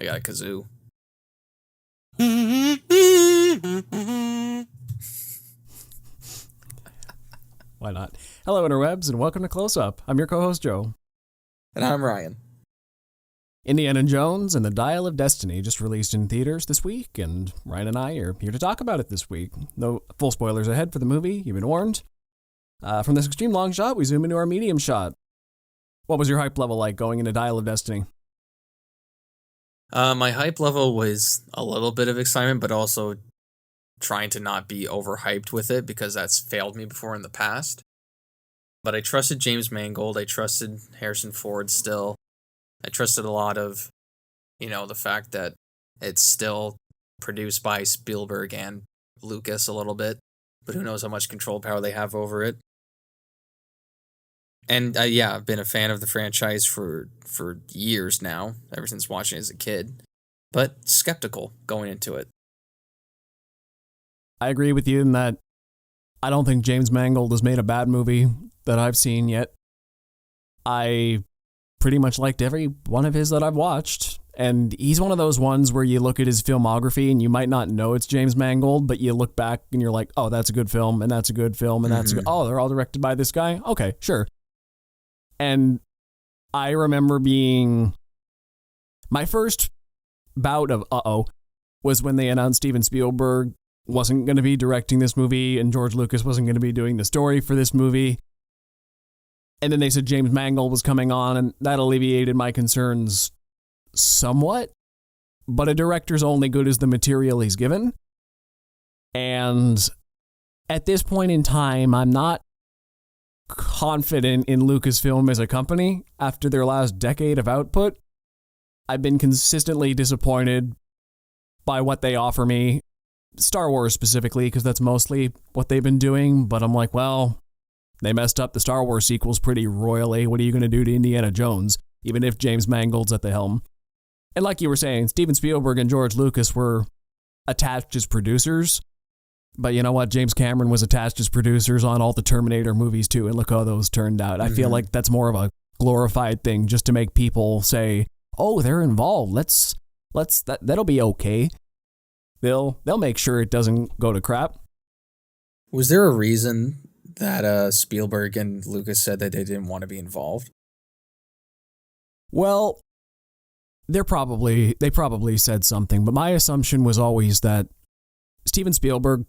I got a kazoo. Why not? Hello, interwebs, and welcome to Close Up. I'm your co-host, Joe. And I'm Ryan. Indiana Jones and the Dial of Destiny just released in theaters this week, and Ryan and I are here to talk about it this week. No full spoilers ahead for the movie, you've been warned. From this extreme long shot, we zoom into our medium shot. What was your hype level like going into Dial of Destiny? My hype level was a little bit of excitement, but also trying to not be overhyped with it because that's failed me before in the past. But I trusted James Mangold. I trusted Harrison Ford still. I trusted a lot of, the fact that it's still produced by Spielberg and Lucas a little bit, but who knows how much control power they have over it. And I've been a fan of the franchise for years now, ever since watching it as a kid, but skeptical going into it. I agree with you in that I don't think James Mangold has made a bad movie that I've seen yet. I pretty much liked every one of his that I've watched, and he's one of those ones where you look at his filmography and you might not know it's James Mangold, but you look back and you're like, oh, that's a good film, and that's a good film, and that's a good, oh, they're all directed by this guy? Okay, sure. And I remember being, my first bout of was when they announced Steven Spielberg wasn't going to be directing this movie and George Lucas wasn't going to be doing the story for this movie. And then they said James Mangold was coming on, and that alleviated my concerns somewhat. But a director's only good as the material he's given. And at this point in time, I'm not confident in Lucasfilm as a company after their last decade of output. I've been consistently disappointed by what they offer me, Star Wars specifically, because that's mostly what they've been doing, but I'm like, well, they messed up the Star Wars sequels pretty royally. What are you going to do to Indiana Jones, even if James Mangold's at the helm? And like you were saying, Steven Spielberg and George Lucas were attached as producers. But you know what? James Cameron was attached as producers on all the Terminator movies too, and look how those turned out. I feel like that's more of a glorified thing just to make people say, "Oh, they're involved. That'll be okay." They'll make sure it doesn't go to crap. Was there a reason that Spielberg and Lucas said that they didn't want to be involved? Well, they probably said something, but my assumption was always that Steven Spielberg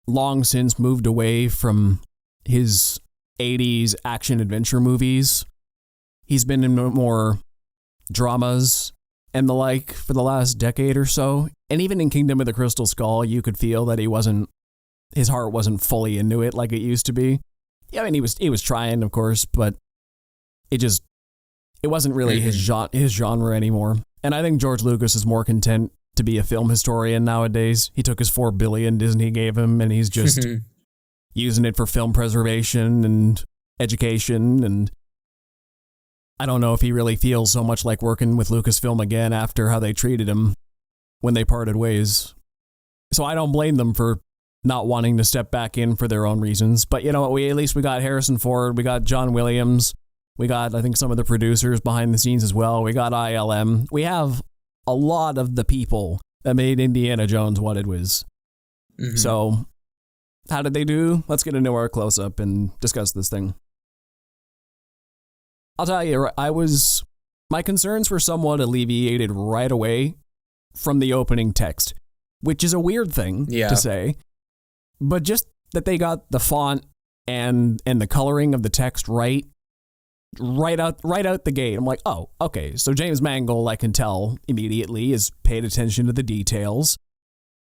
long since moved away from his 80s action-adventure movies. He's been in more dramas and the like for the last decade or so. And even in Kingdom of the Crystal Skull, you could feel that his heart wasn't fully into it like it used to be. Yeah, I mean, he was trying, of course, but it wasn't really his genre anymore. And I think George Lucas is more content to be a film historian nowadays. He took his $4 billion Disney gave him, and he's just using it for film preservation and education. And I don't know if he really feels so much like working with Lucasfilm again after how they treated him when they parted ways. So I don't blame them for not wanting to step back in for their own reasons. But you know what? At least we got Harrison Ford, we got John Williams, we got, I think, some of the producers behind the scenes as well. We got ILM. We have a lot of the people that made Indiana Jones what it was. So, how did they do? Let's get into our close-up and discuss this thing. I'll tell you, my concerns were somewhat alleviated right away from the opening text, which is a weird thing to say, but just that they got the font and the coloring of the text right out the gate. I'm like, oh, okay. So James Mangold, I can tell immediately, has paid attention to the details.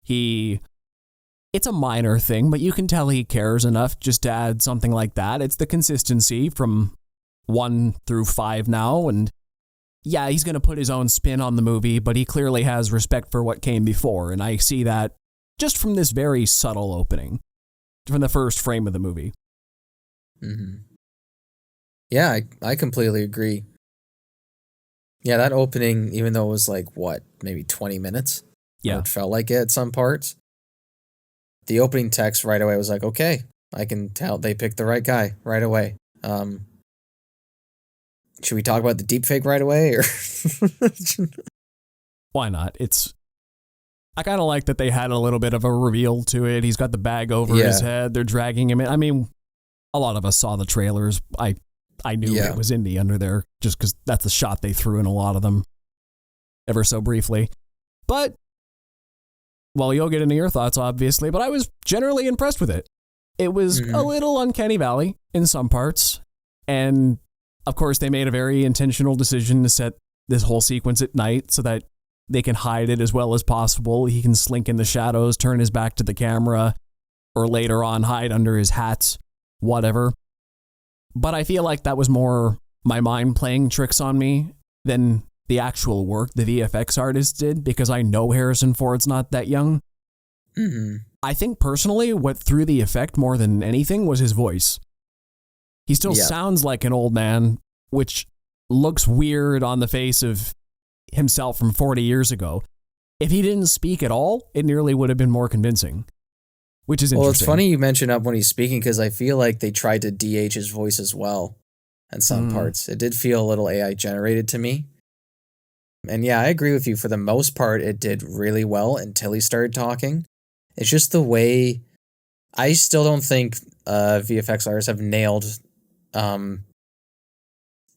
It's a minor thing, but you can tell he cares enough just to add something like that. It's the consistency from 1 through 5 now, and yeah, he's going to put his own spin on the movie, but he clearly has respect for what came before, and I see that just from this very subtle opening, from the first frame of the movie. Yeah, I completely agree. Yeah, that opening, even though it was like, maybe 20 minutes? Yeah. It felt like it at some parts. The opening text right away was like, okay, I can tell they picked the right guy right away. Should we talk about the deepfake right away? Or Why not? I kind of like that they had a little bit of a reveal to it. He's got the bag over his head. They're dragging him in. I mean, a lot of us saw the trailers. I knew it was Indy under there just because that's the shot they threw in a lot of them ever so briefly. But, well, you'll get into your thoughts, obviously, but I was generally impressed with it. It was a little uncanny valley in some parts. And, of course, they made a very intentional decision to set this whole sequence at night so that they can hide it as well as possible. He can slink in the shadows, turn his back to the camera, or later on hide under his hats, whatever. But I feel like that was more my mind playing tricks on me than the actual work the VFX artist did, because I know Harrison Ford's not that young. I think personally what threw the effect more than anything was his voice. He still sounds like an old man, which looks weird on the face of himself from 40 years ago. If he didn't speak at all, it nearly would have been more convincing, which is interesting. Well, it's funny you mention up when he's speaking, because I feel like they tried to de-age his voice as well in some parts. It did feel a little AI generated to me. And yeah, I agree with you. For the most part, it did really well until he started talking. It's just the way... I still don't think VFX artists have nailed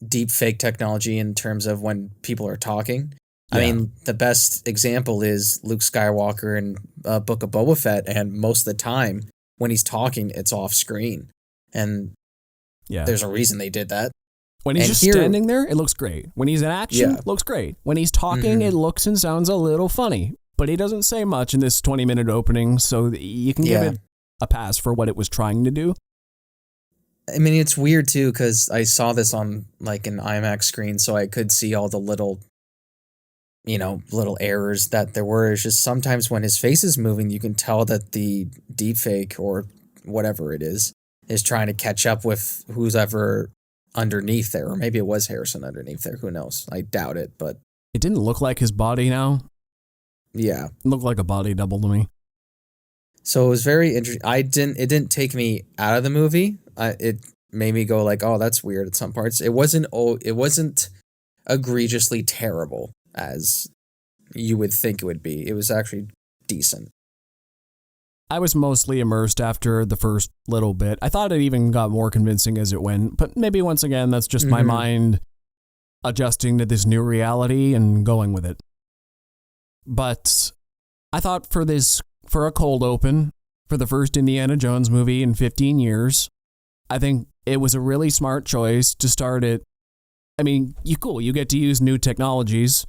deep fake technology in terms of when people are talking. I mean, the best example is Luke Skywalker in Book of Boba Fett, and most of the time when he's talking, it's off screen. And there's a reason they did that. When he's just standing there, it looks great. When he's in action, it looks great. When he's talking, it looks and sounds a little funny. But he doesn't say much in this 20-minute opening, so you can give it a pass for what it was trying to do. I mean, it's weird, too, because I saw this on like an IMAX screen, so I could see all the little errors that there were. It's just sometimes when his face is moving, you can tell that the deepfake or whatever it is trying to catch up with who's ever underneath there. Or maybe it was Harrison underneath there. Who knows? I doubt it, but... It didn't look like his body now. Yeah. It looked like a body double to me. So it was very interesting. It didn't take me out of the movie. It made me go like, oh, that's weird at some parts. It wasn't egregiously terrible as you would think it would be. It was actually decent. I was mostly immersed after the first little bit. I thought it even got more convincing as it went, but maybe once again, that's just my mind adjusting to this new reality and going with it. But I thought for a cold open, for the first Indiana Jones movie in 15 years, I think it was a really smart choice to start it. I mean, you get to use new technologies,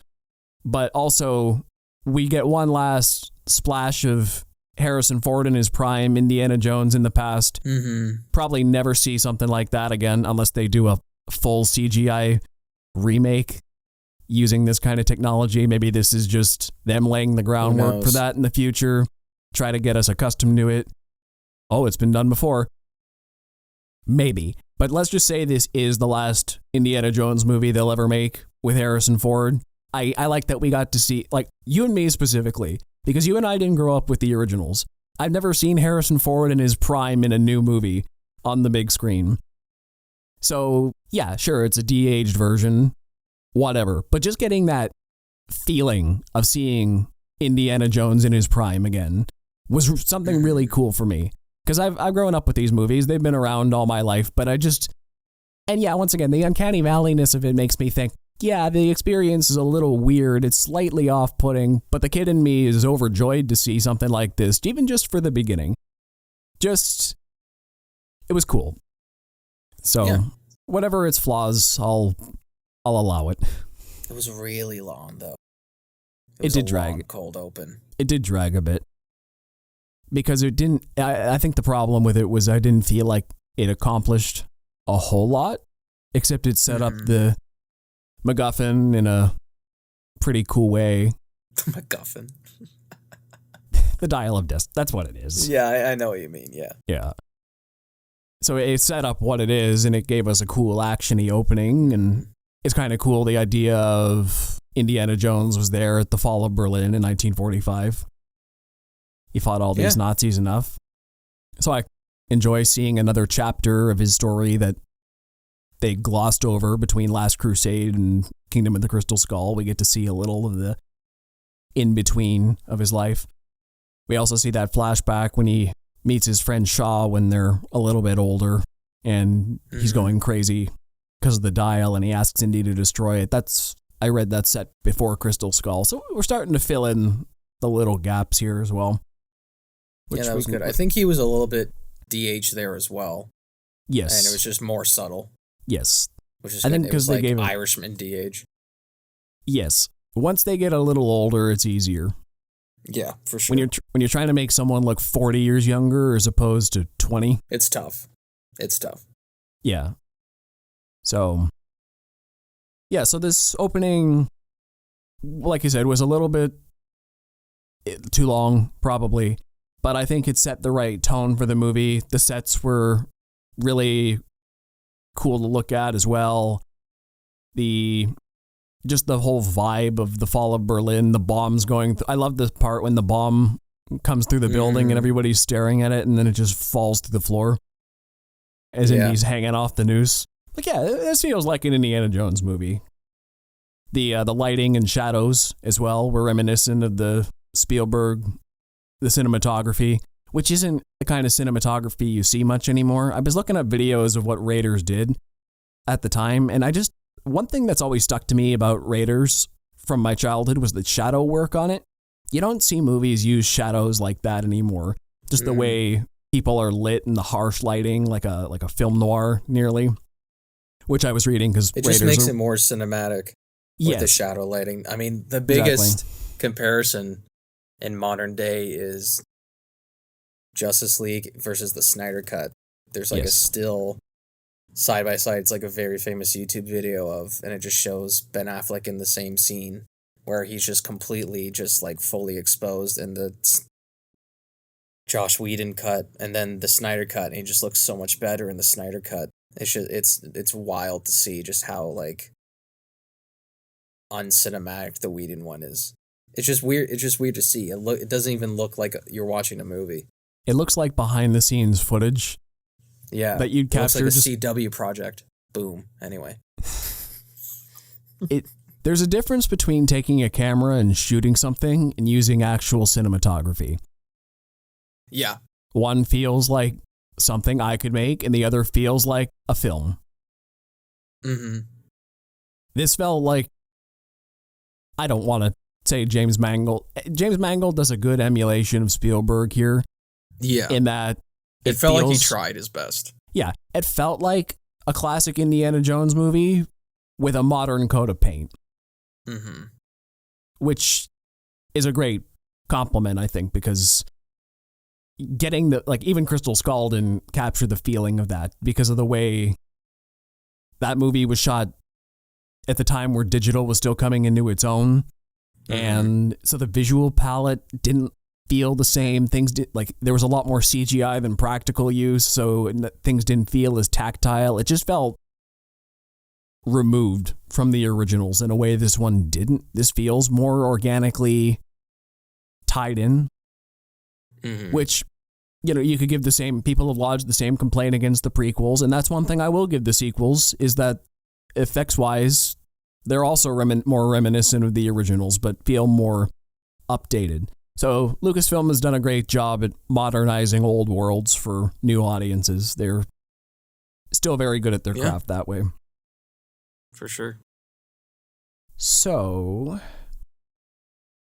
but also we get one last splash of Harrison Ford in his prime, Indiana Jones in the past. Probably never see something like that again unless they do a full CGI remake using this kind of technology. Maybe this is just them laying the groundwork for that in the future. Try to get us accustomed to it. Oh, it's been done before. Maybe. But let's just say this is the last Indiana Jones movie they'll ever make with Harrison Ford. I like that we got to see, like, you and me specifically, because you and I didn't grow up with the originals. I've never seen Harrison Ford in his prime in a new movie on the big screen. So, yeah, sure, it's a de-aged version, whatever. But just getting that feeling of seeing Indiana Jones in his prime again was something really cool for me. Because I've grown up with these movies. They've been around all my life, but once again, the uncanny valleyness of it makes me think, yeah, the experience is a little weird. It's slightly off-putting, but the kid in me is overjoyed to see something like this, even just for the beginning. It was cool. So, whatever its flaws, I'll allow it. It was really long, though. It did drag. Long, cold open. It did drag a bit. Because it didn't, I think the problem with it was I didn't feel like it accomplished a whole lot, except it set up the MacGuffin in a pretty cool way. The MacGuffin. The Dial of Destiny. That's what it is. Yeah, I know what you mean, yeah. Yeah. So it set up what it is, and it gave us a cool action-y opening, and it's kind of cool the idea of Indiana Jones was there at the fall of Berlin in 1945. He fought all these Nazis enough. So I enjoy seeing another chapter of his story that they glossed over between Last Crusade and Kingdom of the Crystal Skull. We get to see a little of the in between of his life. We also see that flashback when he meets his friend Shaw when they're a little bit older, and he's going crazy because of the dial, and he asks Indy to destroy it. I read that set before Crystal Skull, so we're starting to fill in the little gaps here as well. Yeah, that was good. I think he was a little bit DH there as well. Yes. And it was just more subtle. Yes. Which is good. I think because they gave Irishman DH. Yes. Once they get a little older, it's easier. Yeah, for sure. When you're trying to make someone look 40 years younger as opposed to 20. It's tough. Yeah. So this opening, like you said, was a little bit too long, probably. But I think it set the right tone for the movie. The sets were really cool to look at as well. Just the whole vibe of the fall of Berlin, the bombs going. I love this part when the bomb comes through the building and everybody's staring at it, and then it just falls to the floor, as in he's hanging off the noose. Like, yeah, this feels like an Indiana Jones movie. The lighting and shadows as well were reminiscent of the Spielberg, the cinematography, which isn't the kind of cinematography you see much anymore. I was looking at videos of what Raiders did at the time, and one thing that's always stuck to me about Raiders from my childhood was the shadow work on it. You don't see movies use shadows like that anymore. Just the way people are lit and the harsh lighting, like a film noir nearly, which I was reading because it just makes it more cinematic with the shadow lighting. I mean, the biggest comparison in modern day is Justice League versus the Snyder Cut. There's like a still side by side. It's like a very famous YouTube video and it just shows Ben Affleck in the same scene where he's just completely just like fully exposed in the Joss Whedon cut, and then the Snyder cut, and he just looks so much better in the Snyder cut. It's wild to see just how like uncinematic the Whedon one is. It's just weird to see. It doesn't even look like you're watching a movie. It looks like behind the scenes footage. Yeah. That you'd capture. It looks like a CW project. Boom. Anyway. There's a difference between taking a camera and shooting something and using actual cinematography. Yeah. One feels like something I could make, and the other feels like a film. Mm-hmm. This felt like, I don't want to say James Mangold. James Mangold does a good emulation of Spielberg here. Yeah. In that it felt like he tried his best. Yeah. It felt like a classic Indiana Jones movie with a modern coat of paint. Mm-hmm. Which is a great compliment, I think, because getting even Crystal Skull didn't capture the feeling of that because of the way that movie was shot at the time where digital was still coming into its own. Mm-hmm. And so the visual palette didn't feel the same. There was a lot more CGI than practical use, so things didn't feel as tactile. It just felt removed from the originals in a way this one didn't. This feels more organically tied in, which, you could give people have lodged the same complaint against the prequels, and that's one thing I will give the sequels, is that effects-wise, they're also more reminiscent of the originals, but feel more updated. So Lucasfilm has done a great job at modernizing old worlds for new audiences. They're still very good at their craft that way. For sure. So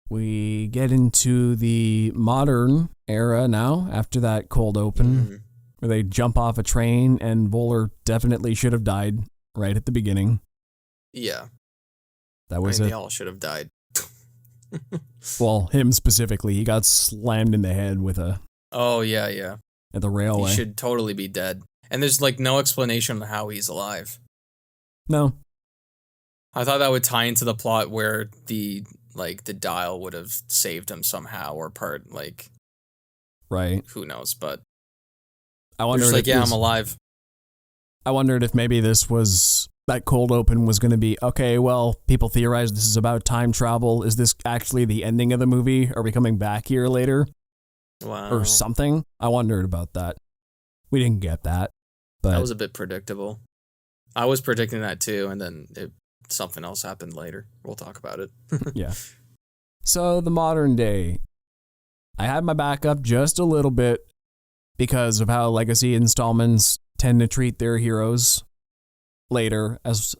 we get into the modern era now after that cold open where they jump off a train and Bowler definitely should have died right at the beginning. Yeah. They all should have died. Well, him specifically, he got slammed in the head with Oh, yeah. At the railway. He should totally be dead. And there's no explanation on how he's alive. No. I thought that would tie into the plot where the dial would have saved him somehow or right. Who knows, but I wondered I'm alive. I wondered if maybe that cold open was going to be, okay, well, people theorize this is about time travel. Is this actually the ending of the movie? Are we coming back here later? Wow. Or something? I wondered about that. We didn't get that. But that was a bit predictable. I was predicting that too, and then something else happened later. We'll talk about it. Yeah. So the modern day, I had my back up just a little bit because of how legacy installments tend to treat their heroes later, as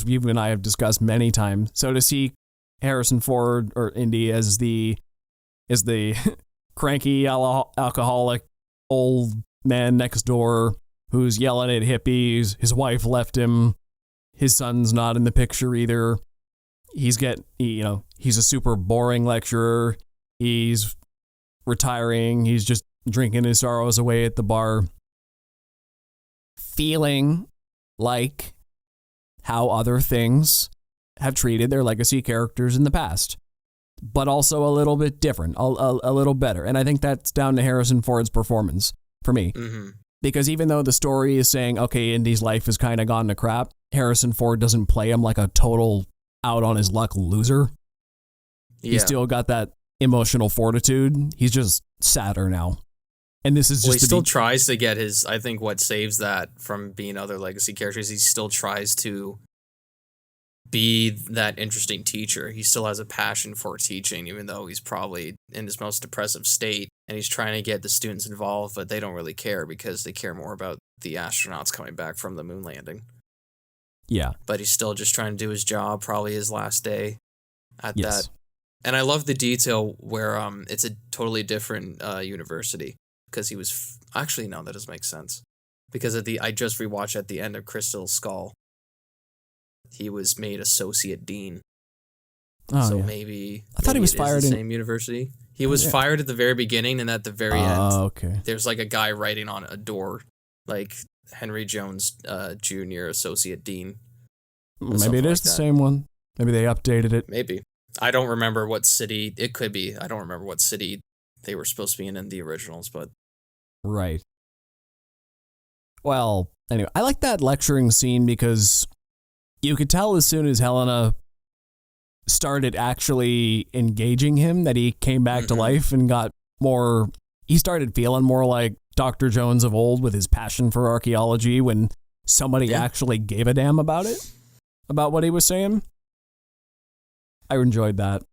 you and I have discussed many times. So to see Harrison Ford or Indy as the cranky alcoholic old man next door who's yelling at hippies, his wife left him, his son's not in the picture either. He's a super boring lecturer. He's retiring. He's just drinking his sorrows away at the bar. Feeling like how other things have treated their legacy characters in the past, but also a little bit different, a little better. And I think that's down to Harrison Ford's performance for me. Mm-hmm. Because even though the story is saying, okay, Indy's life has kind of gone to crap, Harrison Ford doesn't play him like a total out on his luck loser. Yeah. He's still got that emotional fortitude. He's just sadder now. And this is just... he still tries to get his... I think what saves that from being other legacy characters, he still tries to be that interesting teacher. He still has a passion for teaching, even though he's probably in his most depressive state. And he's trying to get the students involved, but they don't really care because they care more about the astronauts coming back from the moon landing. Yeah. But he's still just trying to do his job, probably his last day at that. And I love the detail where it's a totally different university. Because he was... actually, no, that doesn't make sense. Because I just rewatched at the end of Crystal Skull, he was made associate dean. Oh, so maybe... I thought he was fired in the same university. He was fired at the very beginning, and at the very end, okay. There's like a guy writing on a door, like Henry Jones Jr., associate dean. Maybe it is the same one. Maybe they updated it. Maybe. I don't remember what city... it could be. I don't remember what city they were supposed to be in the originals, but... Right. Well, anyway, I like that lecturing scene because you could tell as soon as Helena started actually engaging him that he came back to life and got more... he started feeling more like Dr. Jones of old with his passion for archaeology when somebody actually gave a damn about it, about what he was saying. I enjoyed that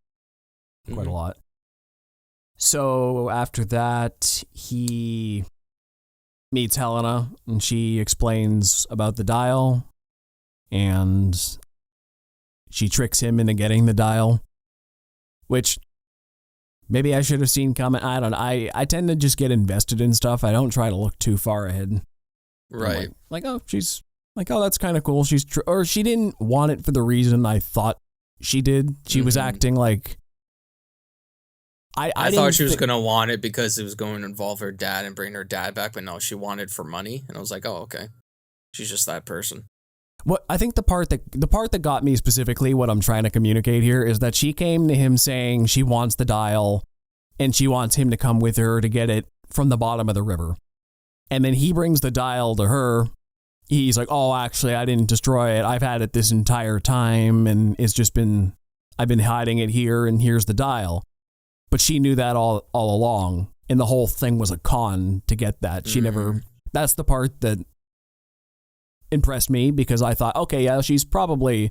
quite a lot. So after that, he meets Helena, and she explains about the dial, and she tricks him into getting the dial, which maybe I should have seen coming. I don't know. I tend to just get invested in stuff. I don't try to look too far ahead. Right. She's like, oh, that's kind of cool. Or she didn't want it for the reason I thought she did. She was acting like... I thought she was going to want it because it was going to involve her dad and bring her dad back, but no, she wanted for money. And I was like, oh, okay. She's just that person. What I think the part that got me specifically, what I'm trying to communicate here, is that she came to him saying she wants the dial and she wants him to come with her to get it from the bottom of the river. And then he brings the dial to her. He's like, oh, actually, I didn't destroy it. I've had it this entire time and I've been hiding it here, and here's the dial. But she knew that all along, and the whole thing was a con to get that. She never... that's the part that impressed me, because I thought, okay, yeah, she's probably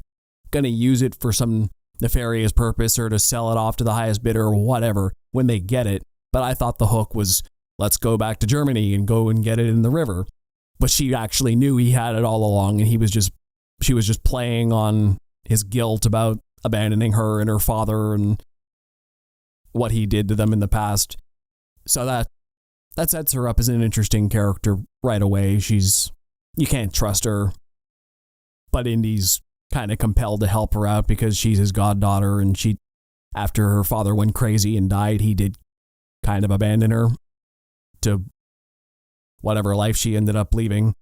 going to use it for some nefarious purpose or to sell it off to the highest bidder or whatever when they get it. But I thought the hook was, let's go back to Germany and go and get it in the river. But she actually knew he had it all along, and she was just playing on his guilt about abandoning her and her father and what he did to them in the past. So that sets her up as an interesting character right away. You can't trust her, but Indy's kind of compelled to help her out because she's his goddaughter, and after her father went crazy and died, he did kind of abandon her to whatever life she ended up leaving,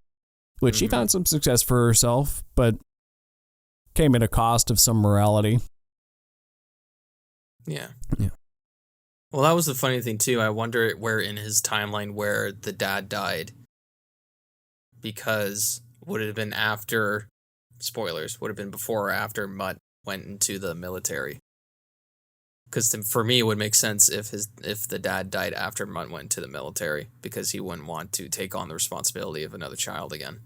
which she found some success for herself, but came at a cost of some morality. Yeah. Well, that was the funny thing, too. I wonder where in his timeline where the dad died. Because would it have been after... spoilers. Would have been before or after Mutt went into the military. Because for me, it would make sense if the dad died after Mutt went into the military. Because he wouldn't want to take on the responsibility of another child again.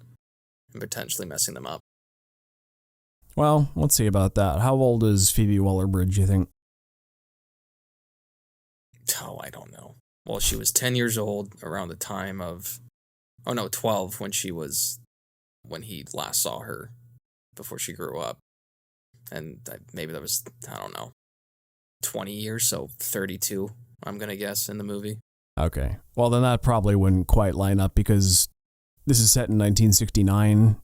And potentially messing them up. Well, let's see about that. How old is Phoebe Waller-Bridge, you think? Oh, I don't know. Well, she was 10 years old around the time of, 12 when he last saw her before she grew up. And maybe that was, I don't know, 20 years, so 32, I'm going to guess, in the movie. Okay. Well, then that probably wouldn't quite line up because this is set in 1969,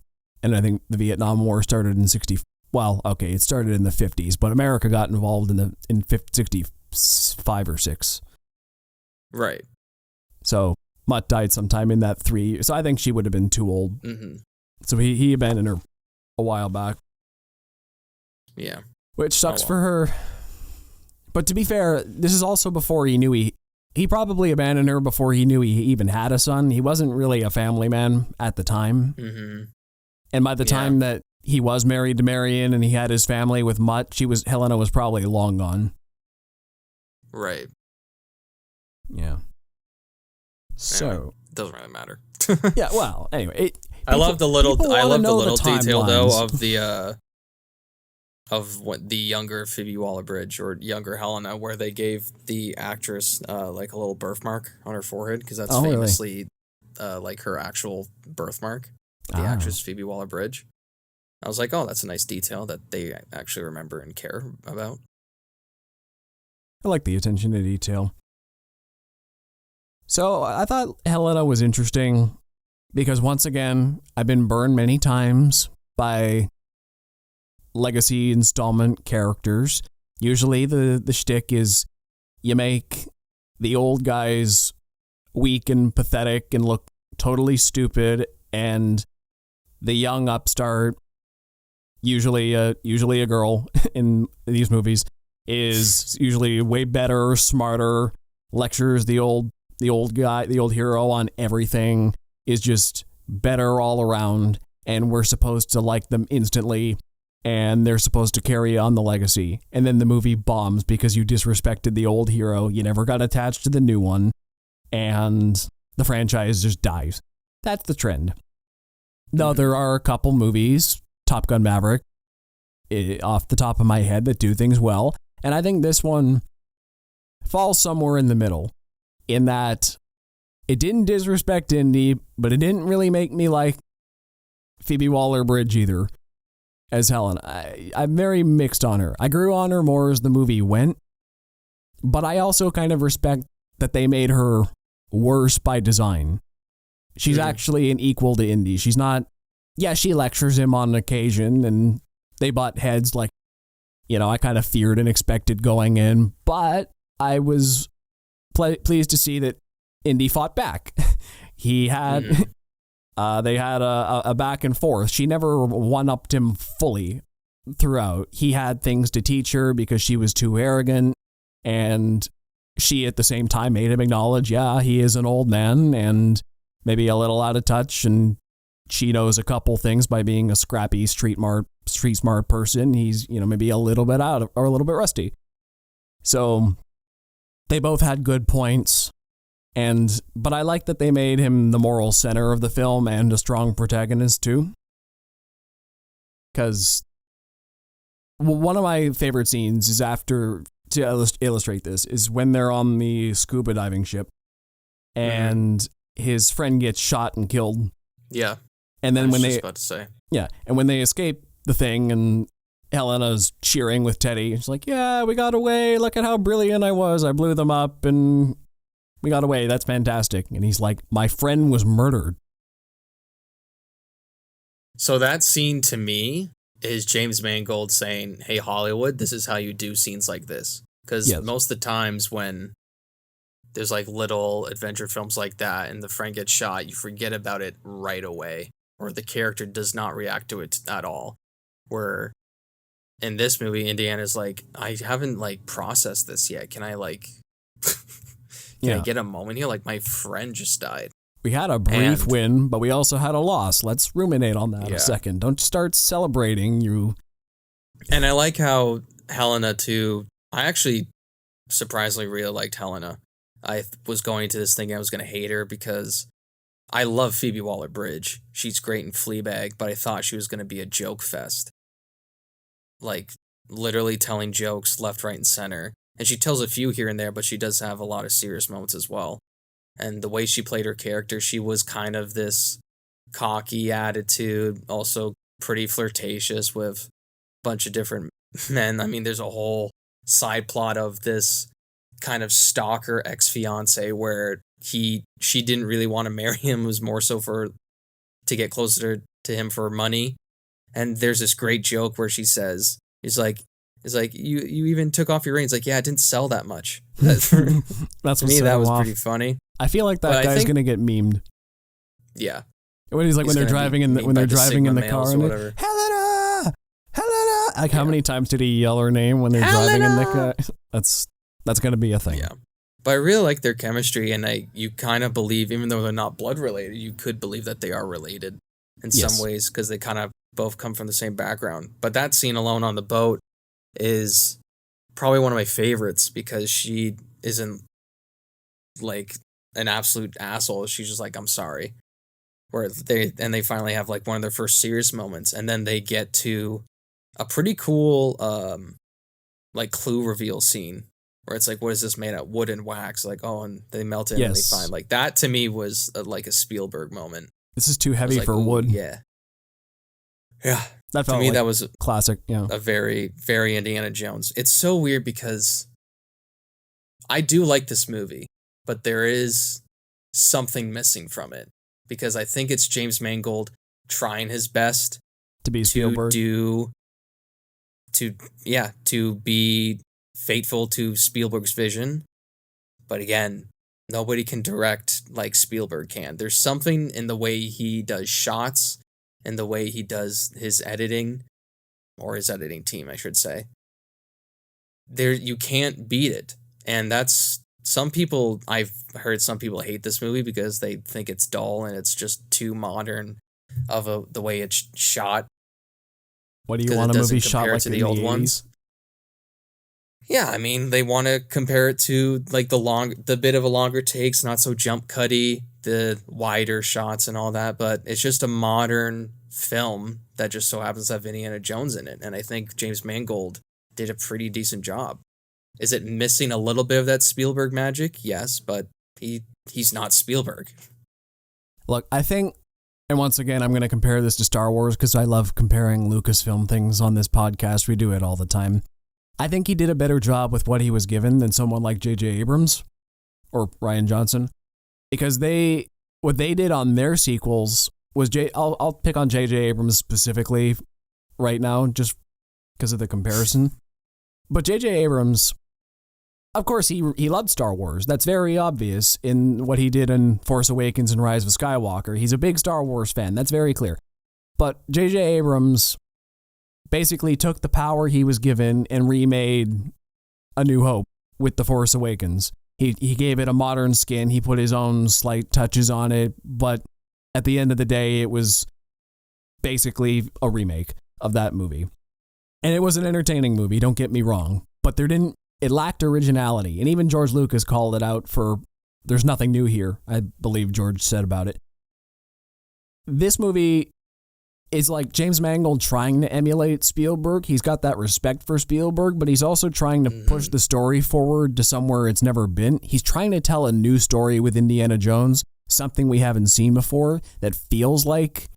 and I think the Vietnam War started in 60. Well, okay, it started in the 50s, but America got involved in 65 or 6. Right. So Mutt died sometime in that 3 years. So I think she would have been too old. Mm-hmm. So he abandoned her a while back. Yeah. Which sucks for her. But to be fair, this is also before he knew he probably abandoned her before he knew he even had a son. He wasn't really a family man at the time. Mm-hmm. And by the time that he was married to Marion and he had his family with Mutt, Helena was probably long gone. Right. Yeah. So doesn't really matter. Yeah, well, anyway, I love the little detail though of what the younger Phoebe Waller-Bridge or younger Helena, where they gave the actress like a little birthmark on her forehead, because that's famously like her actual birthmark. The actress Phoebe Waller-Bridge. I was like, oh, that's a nice detail that they actually remember and care about. I like the attention to detail. So I thought Helena was interesting because, once again, I've been burned many times by legacy installment characters. Usually the shtick is you make the old guys weak and pathetic and look totally stupid, and the young upstart, usually a girl in these movies, is usually way better, smarter, lectures the old guy, the old hero on everything, is just better all around, and we're supposed to like them instantly, and they're supposed to carry on the legacy. And then the movie bombs because you disrespected the old hero, you never got attached to the new one, and the franchise just dies. That's the trend. Now, there are a couple movies, Top Gun Maverick, off the top of my head, that do things well, and I think this one falls somewhere in the middle, in that it didn't disrespect Indy, but it didn't really make me like Phoebe Waller-Bridge either as Helen. I'm very mixed on her. I grew on her more as the movie went, but I also kind of respect that they made her worse by design. She's actually an equal to Indy. She's not, she lectures him on occasion, and they butt heads like, I kind of feared and expected going in, but I was pleased to see that Indy fought back. He had, they had a back and forth. She never one-upped him fully throughout. He had things to teach her because she was too arrogant, and she at the same time made him acknowledge, he is an old man and maybe a little out of touch, and she knows a couple things by being a scrappy, street smart person. He's, maybe a little bit out or a little bit rusty. So they both had good points, but I like that they made him the moral center of the film and a strong protagonist too. Because one of my favorite scenes is to illustrate this, is when they're on the scuba diving ship and his friend gets shot and killed. Yeah. And then when they escape the thing and Helena's cheering with Teddy, she's like, we got away. Look at how brilliant I was. I blew them up and we got away. That's fantastic. And he's like, my friend was murdered. So that scene to me is James Mangold saying, hey, Hollywood, this is how you do scenes like this. Because most of the times when there's like little adventure films like that and the friend gets shot, you forget about it right away, or the character does not react to it at all. Where in this movie, Indiana's like, I haven't like processed this yet. Can I like, I get a moment here? Like, my friend just died. We had a brief win, but we also had a loss. Let's ruminate on that a second. Don't start celebrating you. And I like how Helena too, I actually surprisingly really liked Helena. I was going to this thinking I was going to hate her because I love Phoebe Waller-Bridge. She's great in Fleabag, but I thought she was going to be a joke fest. Like, literally telling jokes left, right, and center. And she tells a few here and there, but she does have a lot of serious moments as well. And the way she played her character, she was kind of this cocky attitude, also pretty flirtatious with a bunch of different men. I mean, there's a whole side plot of this kind of stalker ex-fiance where she didn't really want to marry him. It was more so to get closer to him for money. And there's this great joke where she says, "It's like you even took off your ring." It's like, yeah, it didn't sell that much. That's To me, that was off. pretty funny. I feel like that guy's gonna get memed. Yeah, when he's like when they're driving in the car and Helena. Like how many times did he yell her name when they're driving in the car? That's gonna be a thing. Yeah. But I really like their chemistry, and you kind of believe, even though they're not blood related, you could believe that they are related in some ways because they kind of both come from the same background. But that scene alone on the boat is probably one of my favorites because she isn't like an absolute asshole. She's just like, "I'm sorry." Where they finally have like one of their first serious moments, and then they get to a pretty cool like clue reveal scene where it's like, what is this made out of? Wood and wax? Like, oh, and they melt it and they find like that. To me was like a Spielberg moment. This is too heavy for wood. Yeah. That felt to me like that was classic. Yeah, a very, very Indiana Jones. It's so weird because I do like this movie, but there is something missing from it because I think it's James Mangold trying his best to be Spielberg, to be faithful to Spielberg's vision. But again, nobody can direct like Spielberg can. There's something in the way he does shots and the way he does his editing, or his editing team, I should say. You can't beat it. And that's I've heard some people hate this movie because they think it's dull and it's just too modern of the way it's shot. What do you want a movie shot like to the old 80s? Ones? Yeah, I mean, they want to compare it to like the bit of a longer takes, not so jump cutty, the wider shots and all that, but it's just a modern film that just so happens to have Indiana Jones in it. And I think James Mangold did a pretty decent job. Is it missing a little bit of that Spielberg magic? Yes, but he's not Spielberg. Look, I think, and once again, I'm going to compare this to Star Wars because I love comparing Lucasfilm things on this podcast. We do it all the time. I think he did a better job with what he was given than someone like J.J. Abrams or Rian Johnson, because what they did on their sequels was I'll pick on J.J. Abrams specifically right now just because of the comparison. But J.J. Abrams, of course, he loved Star Wars. That's very obvious in what he did in Force Awakens and Rise of Skywalker. He's a big Star Wars fan. That's very clear. But J.J. Abrams basically took the power he was given and remade A New Hope with The Force Awakens. He gave it a modern skin. He put his own slight touches on it. But at the end of the day, it was basically a remake of that movie. And it was an entertaining movie, don't get me wrong. But it lacked originality. And even George Lucas called it out for, there's nothing new here, I believe George said about it. This movie is like James Mangold trying to emulate Spielberg. He's got that respect for Spielberg, but he's also trying to push the story forward to somewhere it's never been. He's trying to tell a new story with Indiana Jones, something we haven't seen before that feels like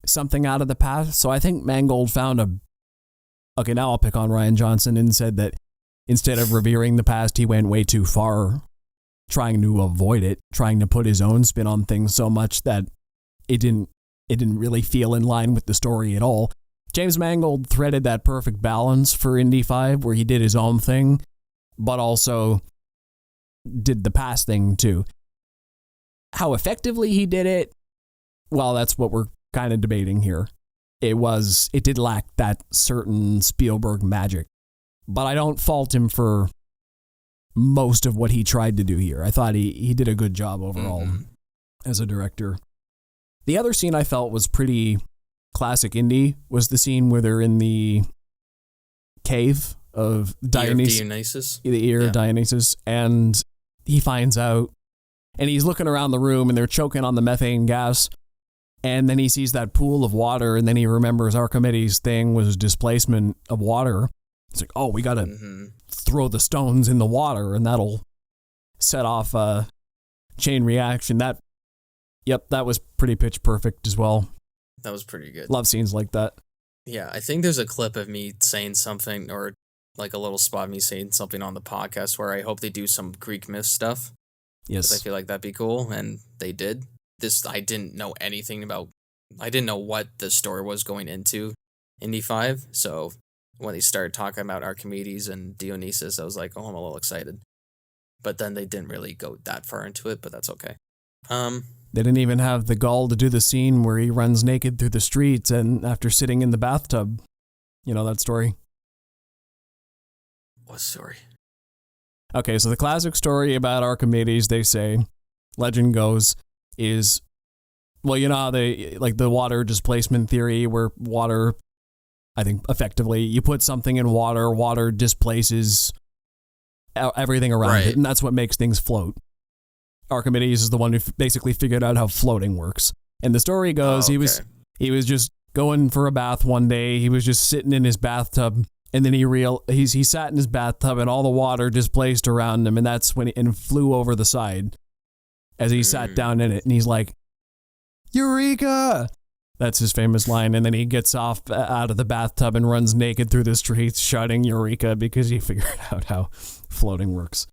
something out of the past. So I think Mangold found okay, now I'll pick on Rian Johnson and said that instead of revering the past, he went way too far, trying to avoid it, trying to put his own spin on things so much that it didn't really feel in line with the story at all. James Mangold threaded that perfect balance for Indy 5 where he did his own thing, but also did the past thing too. How effectively he did it, well, that's what we're kind of debating here. It did lack that certain Spielberg magic, but I don't fault him for most of what he tried to do here. I thought he did a good job overall as a director. The other scene I felt was pretty classic Indy was the scene where they're in the cave of Dionysus. The ear of Dionysus. And he finds out, and he's looking around the room, and they're choking on the methane gas. And then he sees that pool of water, and then he remembers Archimedes' thing was displacement of water. It's like, oh, we got to throw the stones in the water and that'll set off a chain reaction. That was pretty pitch perfect as well. That was pretty good. Love scenes like that. Yeah, I think there's a clip of me saying something, or like a little spot of me saying something on the podcast where I hope they do some Greek myth stuff. Yes. I feel like that'd be cool, and they did. I didn't know anything about, I didn't know what the story was going into Indy 5, so when they started talking about Archimedes and Dionysus, I was like, oh, I'm a little excited. But then they didn't really go that far into it, but that's okay. They didn't even have the gall to do the scene where he runs naked through the streets and after sitting in the bathtub. You know that story? What story? Okay, so the classic story about Archimedes, they say, legend goes, is, well, you know how they, like the water displacement theory where water, I think effectively, you put something in water, water displaces everything around it, and that's what makes things float. Archimedes is the one who basically figured out how floating works. And the story goes, he was just going for a bath one day, he was just sitting in his bathtub, and then he sat in his bathtub and all the water displaced around him, and that's when and flew over the side as he sat down in it, and he's like, Eureka! That's his famous line, and then he gets off out of the bathtub and runs naked through the streets shouting Eureka because he figured out how floating works.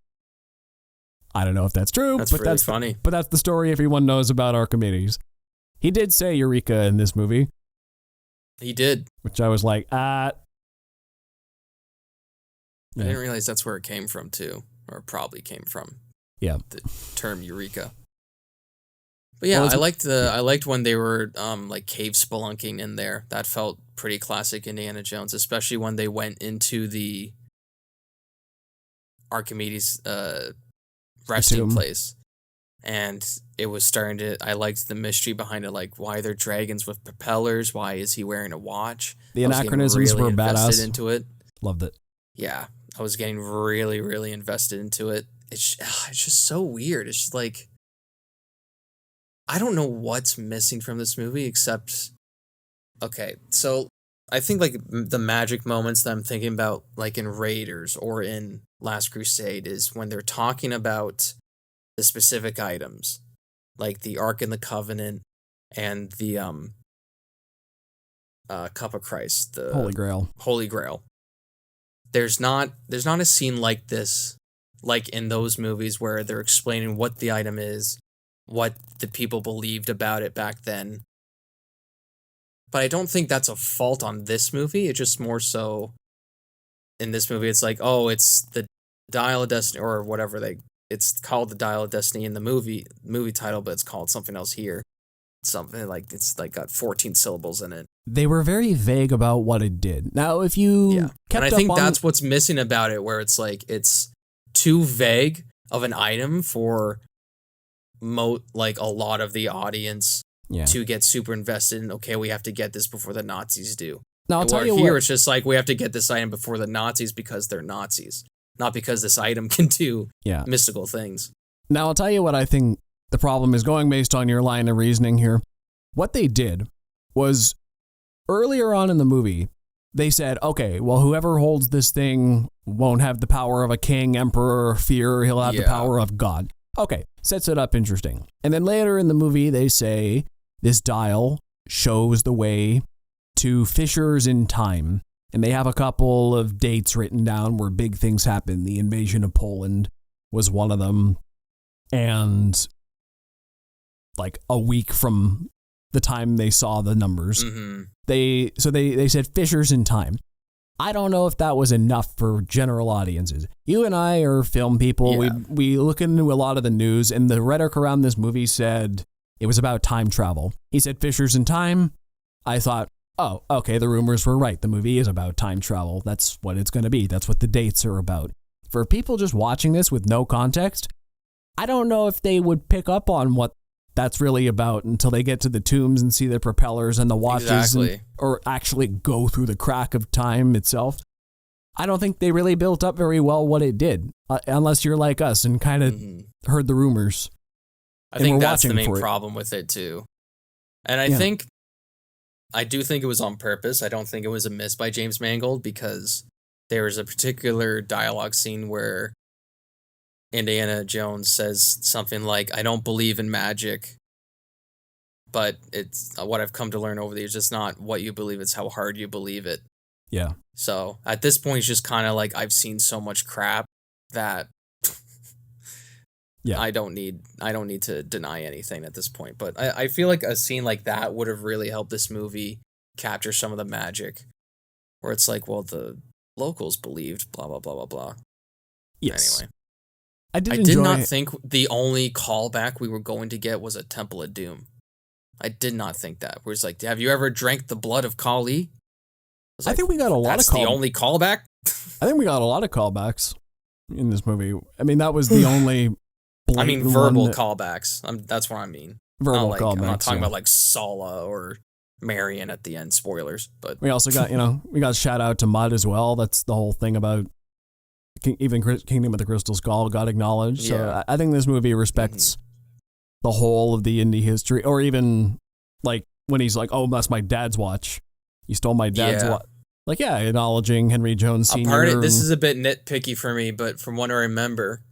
I don't know if that's true, but that's funny. But that's the story everyone knows about Archimedes. He did say Eureka in this movie. He did. Which I was like, I didn't realize that's where it came from, too. Or probably came from. Yeah. The term Eureka. But yeah, I liked when they were like cave spelunking in there. That felt pretty classic Indiana Jones, especially when they went into the Archimedes resting place. And it was starting to, I liked the mystery behind it, like why they're dragons with propellers, why is he wearing a watch? The anachronisms were badass. Into it. Loved it. Yeah, I was getting really, really invested into it. It's just so weird. It's just like, I don't know what's missing from this movie except, okay, so I think like the magic moments that I'm thinking about like in Raiders or in Last Crusade is when they're talking about the specific items, like the Ark and the Covenant and the Cup of Christ, the Holy Grail. There's not a scene like this, like in those movies where they're explaining what the item is, what the people believed about it back then. But I don't think that's a fault on this movie. It's just more so in this movie, it's like, oh, it's the Dial of Destiny or whatever it's called the Dial of Destiny in the movie title, but it's called something else here. Something like it's like got 14 syllables in it. They were very vague about what it did. Now, if you kept and I think that's what's missing about it, where it's like it's too vague of an item for like a lot of the audience to get super invested in. Okay, we have to get this before the Nazis do. Now I'll tell you here what, it's just like we have to get this item before the Nazis because they're Nazis, not because this item can do mystical things. Now I'll tell you what I think the problem is, going based on your line of reasoning here. What they did was earlier on in the movie, they said, okay, well, whoever holds this thing won't have the power of a king, emperor, or fear. He'll have the power of God. Okay, sets it up interesting. And then later in the movie, they say this dial shows the way to fissures in time. And they have a couple of dates written down where big things happen. The invasion of Poland was one of them. And like a week from the time they saw the numbers, they said fissures in time. I don't know if that was enough for general audiences. You and I are film people. We look into a lot of the news, and the rhetoric around this movie said it was about time travel. He said fissures in time. I thought, oh, okay, the rumors were right. The movie is about time travel. That's what it's going to be. That's what the dates are about. For people just watching this with no context, I don't know if they would pick up on what that's really about until they get to the tombs and see the propellers and the watches or actually go through the crack of time itself. I don't think they really built up very well what it did, unless you're like us and kind of heard the rumors. I think that's the main problem with it too. And I do think it was on purpose. I don't think it was a miss by James Mangold, because there was a particular dialogue scene where Indiana Jones says something like, "I don't believe in magic, but it's what I've come to learn over the years. It's not what you believe, it's how hard you believe it." Yeah. So at this point, it's just kind of like, I've seen so much crap that Yeah. I don't need to deny anything at this point. But I feel like a scene like that would have really helped this movie capture some of the magic, where it's like, well, the locals believed blah blah blah blah blah. Yes. Anyway, I did not think the only callback we were going to get was a Temple of Doom. I did not think that. Where it's like, have you ever drank the blood of Kali? I think we got a lot of That's the only callback? I think we got a lot of callbacks in this movie. I mean, that was the only I mean, verbal callbacks. That's what I mean. Verbal callbacks. I'm not talking about like Sala or Marion at the end. Spoilers. But we also got, we got shout out to Mud as well. That's the whole thing about even Kingdom of the Crystal Skull got acknowledged. Yeah. So I think this movie respects the whole of the indie history, or even like when he's like, "Oh, that's my dad's watch. You stole my dad's watch." Like, yeah, acknowledging Henry Jones Sr. This is a bit nitpicky for me, but from what I remember,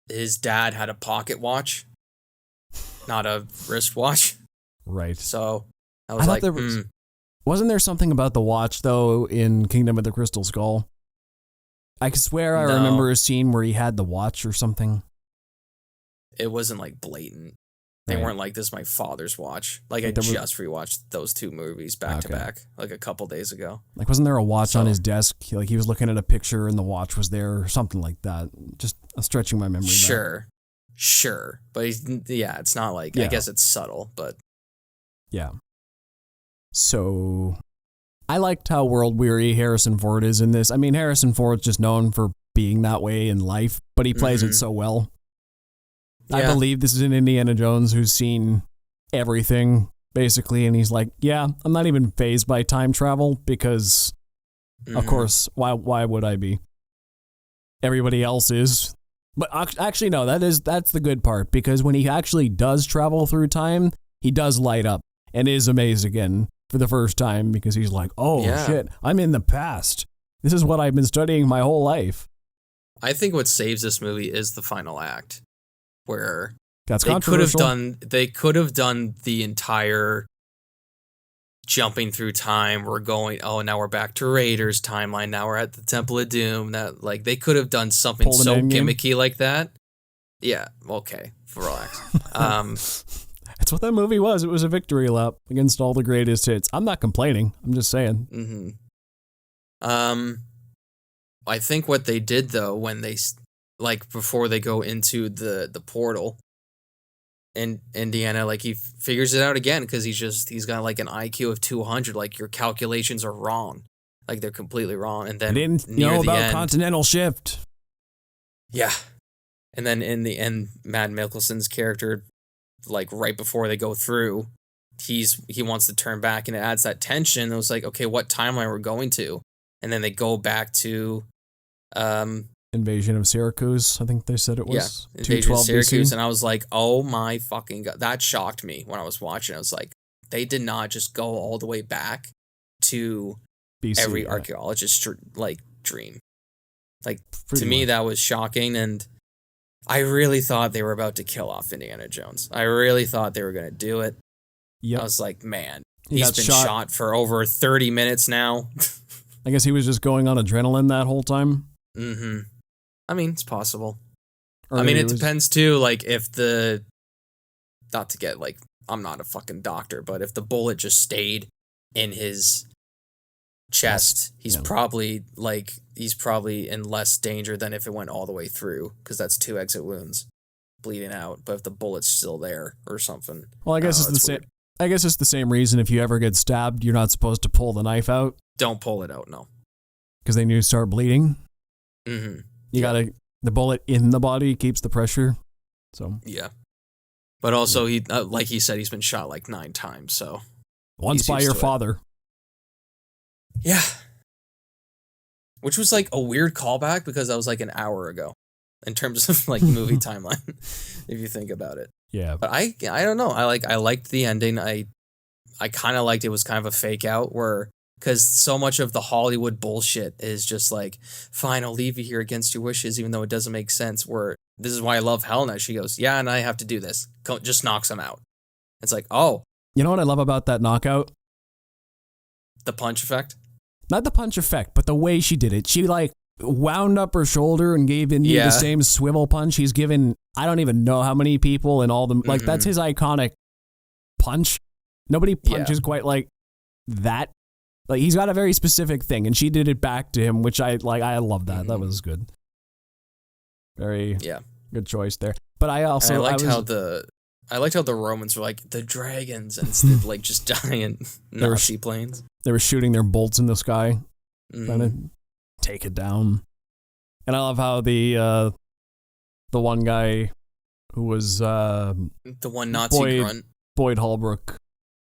his dad had a pocket watch, not a wristwatch. Right. So I was like, wasn't there something about the watch, though, in Kingdom of the Crystal Skull? I could swear I remember a scene where he had the watch or something. It wasn't like blatant. They weren't like, "This is my father's watch." Like, I just rewatched those two movies back to back, like a couple days ago. Like, wasn't there a watch on his desk? Like, he was looking at a picture and the watch was there or something like that. Just stretching my memory back. Sure. But it's not like, I guess it's subtle, but. Yeah. So, I liked how world-weary Harrison Ford is in this. I mean, Harrison Ford's just known for being that way in life, but he plays it so well. Yeah. I believe this is an Indiana Jones who's seen everything, basically, and he's like, yeah, I'm not even fazed by time travel because, of course, why would I be? Everybody else is. But actually, no, that's the good part, because when he actually does travel through time, he does light up and is amazed again for the first time, because he's like, oh, shit, I'm in the past. This is what I've been studying my whole life. I think what saves this movie is the final act, where That's they could have done the entire jumping through time. We're going, now we're back to Raiders timeline. Now we're at the Temple of Doom. That, like, they could have done something so gimmicky like that. Yeah, okay, relax. That's what that movie was. It was a victory lap against all the greatest hits. I'm not complaining. I'm just saying. I think what they did, though, when they, like, before they go into the portal in Indiana, like, he figures it out again, because he's got like an IQ of 200. Like, your calculations are wrong. Like, they're completely wrong. And then I didn't know about continental shift. Yeah. And then in the end, Matt Mikkelsen's character, like, right before they go through, he wants to turn back, and it adds that tension. It was like, okay, what timeline we're going to? And then they go back to Invasion of Syracuse, I think they said it was. Yeah, Invasion of Syracuse. BC. And I was like, oh my fucking God. That shocked me when I was watching. I was like, they did not just go all the way back to BC, every archaeologist's dream. Like, to me, that was shocking. And I really thought they were about to kill off Indiana Jones. I really thought they were going to do it. Yep. I was like, man, he's been shot for over 30 minutes now. I guess he was just going on adrenaline that whole time. Mm-hmm. I mean, it's possible. Or I mean, it depends too, like, if not to get, like, I'm not a fucking doctor, but if the bullet just stayed in his chest, he's probably in less danger than if it went all the way through, because that's 2 exit wounds bleeding out. But if the bullet's still there or something. Well, I guess it's the same. I guess it's the same reason if you ever get stabbed, you're not supposed to pull the knife out. Don't pull it out, no. Because then you start bleeding. Mm-hmm. The bullet in the body keeps the pressure. So. Yeah. But also, he like he said, he's been shot like 9 times, so. Once by your father. Yeah. Which was like a weird callback, because that was like an hour ago in terms of like movie timeline, if you think about it. Yeah. But I don't know. I liked the ending. I kind of liked it was kind of a fake out where Because so much of the Hollywood bullshit is just like, fine, I'll leave you here against your wishes, even though it doesn't make sense. Where this is why I love Helena. She goes, yeah, and I have to do this. Just knocks him out. It's like, oh. You know what I love about that knockout? The punch effect? Not the punch effect, but the way she did it. She like wound up her shoulder and gave Indy the same swivel punch he's given, I don't even know how many people in all the, like that's his iconic punch. Nobody punches quite like that. Like he's got a very specific thing, and she did it back to him, which I love that. That was good. Very good choice there. But I also and I liked how the Romans were like the dragons instead of like just giant Nazi planes. They were shooting their bolts in the sky, trying to take it down. And I love how the one guy who was the one Nazi grunt, Boyd Holbrook,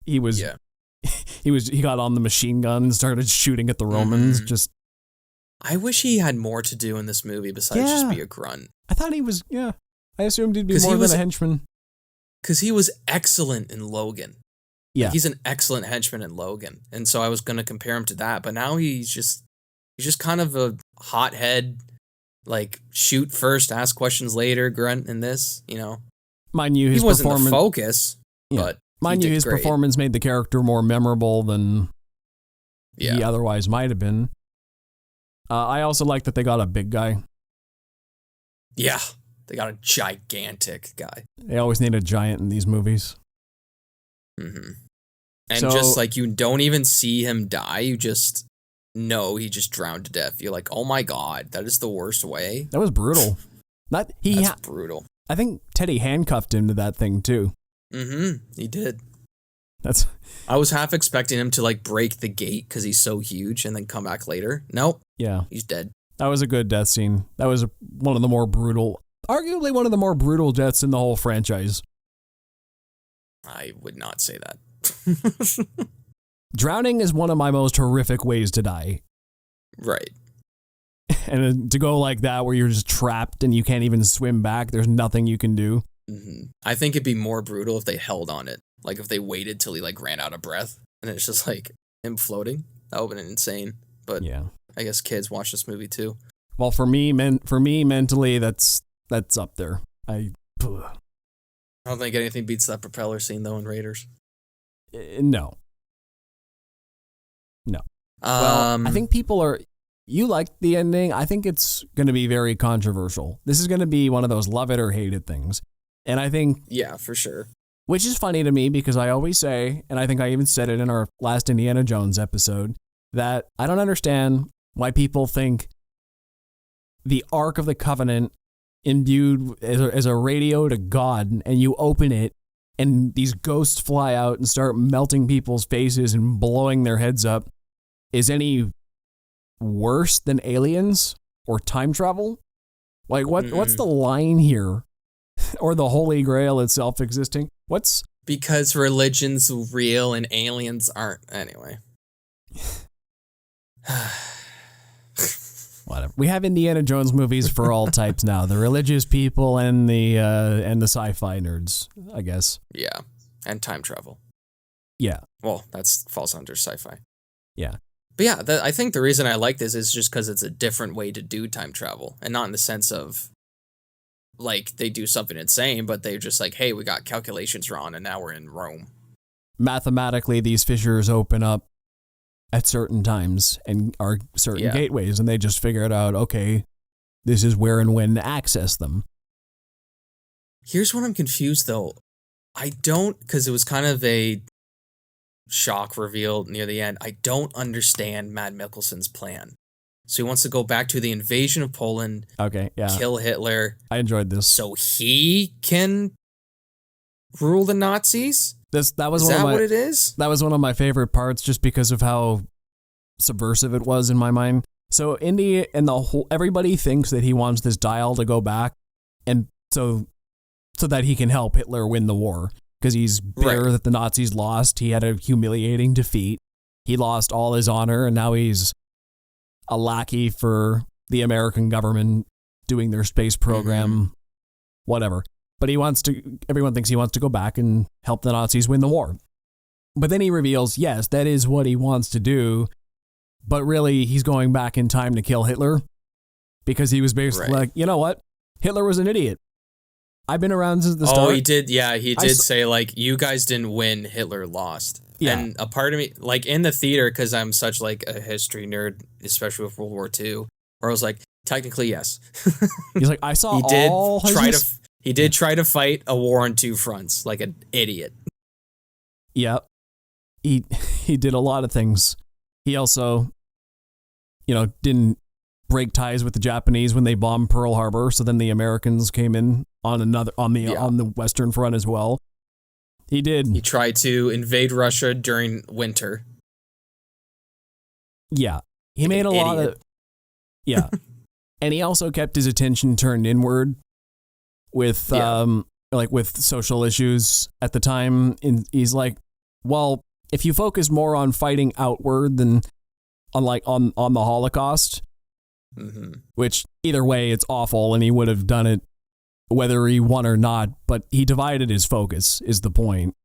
he got on the machine gun and started shooting at the Romans. Just, I wish he had more to do in this movie besides just be a grunt. I thought he was. Yeah, I assumed he'd be more than a henchman. Because he was excellent in Logan. Yeah, like, he's an excellent henchman in Logan, and so I was going to compare him to that. But now he's just kind of a hothead, like shoot first, ask questions later grunt in this. You know, mind you, his he wasn't performance the focus, but. Mind you, his performance made the character more memorable than he otherwise might have been. I also like that they got a big guy. Yeah, they got a gigantic guy. They always need a giant in these movies. And just like you don't even see him die, you just know he just drowned to death. You're like, oh my god, that is the worst way. That was brutal. That's brutal. I think Teddy handcuffed him to that thing too. He did. I was half expecting him to like break the gate because he's so huge and then come back later. Nope. Yeah. He's dead. That was a good death scene. That was one of the more brutal, arguably one of the more brutal deaths in the whole franchise. I would not say that. Drowning is one of my most horrific ways to die. Right. And to go like that where you're just trapped and you can't even swim back, there's nothing you can do. I think it'd be more brutal if they held on it. Like if they waited till he like ran out of breath and it's just like him floating. That would have been insane. But yeah, I guess kids watch this movie too. Well, for me mentally, that's up there. I don't think anything beats that propeller scene though in Raiders. No. Well, I think you liked the ending. I think it's going to be very controversial. This is going to be one of those love it or hate it things. And I think... Yeah, for sure. Which is funny to me because I always say, and I think I even said it in our last Indiana Jones episode, that I don't understand why people think the Ark of the Covenant imbued as a radio to God, and you open it, and these ghosts fly out and start melting people's faces and blowing their heads up, is any worse than aliens or time travel? Like, what's the line here? Or the Holy Grail itself existing? Because religion's real and aliens aren't. Anyway. Whatever. We have Indiana Jones movies for all types now. The religious people and the sci-fi nerds, I guess. Yeah. And time travel. Yeah. Well, falls under sci-fi. Yeah. But yeah, I think the reason I like this is just because it's a different way to do time travel. And not in the sense of like they do something insane, but they're just like, hey, we got calculations wrong and now we're in Rome. Mathematically, these fissures open up at certain times and are certain gateways, and they just figure it out, okay, this is where and when to access them. Here's what I'm confused, though. Because it was kind of a shock reveal near the end, I don't understand Matt Mikkelsen's plan. So he wants to go back to the invasion of Poland. Okay, yeah. Kill Hitler. I enjoyed this. So he can rule the Nazis? Is that what it is? That was one of my favorite parts just because of how subversive it was in my mind. So Indy and everybody thinks that he wants this dial to go back and so that he can help Hitler win the war because he's bitter that the Nazis lost. He had a humiliating defeat. He lost all his honor and now he's a lackey for the American government doing their space program, whatever. But everyone thinks he wants to go back and help the Nazis win the war. But then he reveals, yes, that is what he wants to do, but really he's going back in time to kill Hitler because he was basically like, you know what? Hitler was an idiot. I've been around since the start. Oh, he did. Yeah, he did say, like, you guys didn't win, Hitler lost. Yeah. And a part of me, like, in the theater, because I'm such, like, a history nerd, especially with World War II, where I was like, technically, yes. He's like, I saw all He did try to fight a war on two fronts, like an idiot. Yep. He did a lot of things. He also, didn't break ties with the Japanese when they bombed Pearl Harbor, so then the Americans came in on the Western Front as well. He did. He tried to invade Russia during winter. Yeah. He made a lot of... Yeah. And he also kept his attention turned inward with with social issues at the time. And he's like, well, if you focus more on fighting outward than on the Holocaust, which either way it's awful, and he would have done it whether he won or not, but he divided his focus is the point.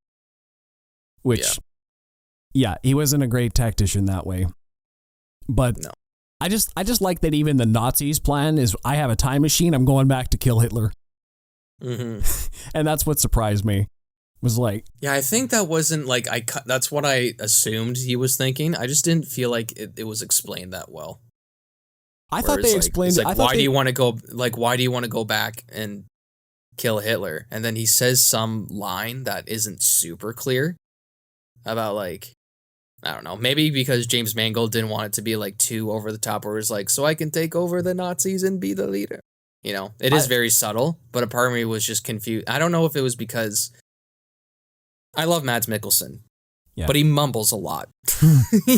Which, he wasn't a great tactician that way. But no. I just like that even the Nazis' plan is, I have a time machine, I'm going back to kill Hitler. And that's what surprised me. Was like... Yeah, I think that wasn't like... That's what I assumed he was thinking. I just didn't feel like it was explained that well. I thought they explained it. Why do you want to go back and kill Hitler? And then he says some line that isn't super clear about, like, I don't know, maybe because James Mangold didn't want it to be like too over the top, where it's like, so I can take over the Nazis and be the leader. It is very subtle, but a part of me was just confused. I don't know if it was because I love Mads Mikkelsen, but he mumbles a lot.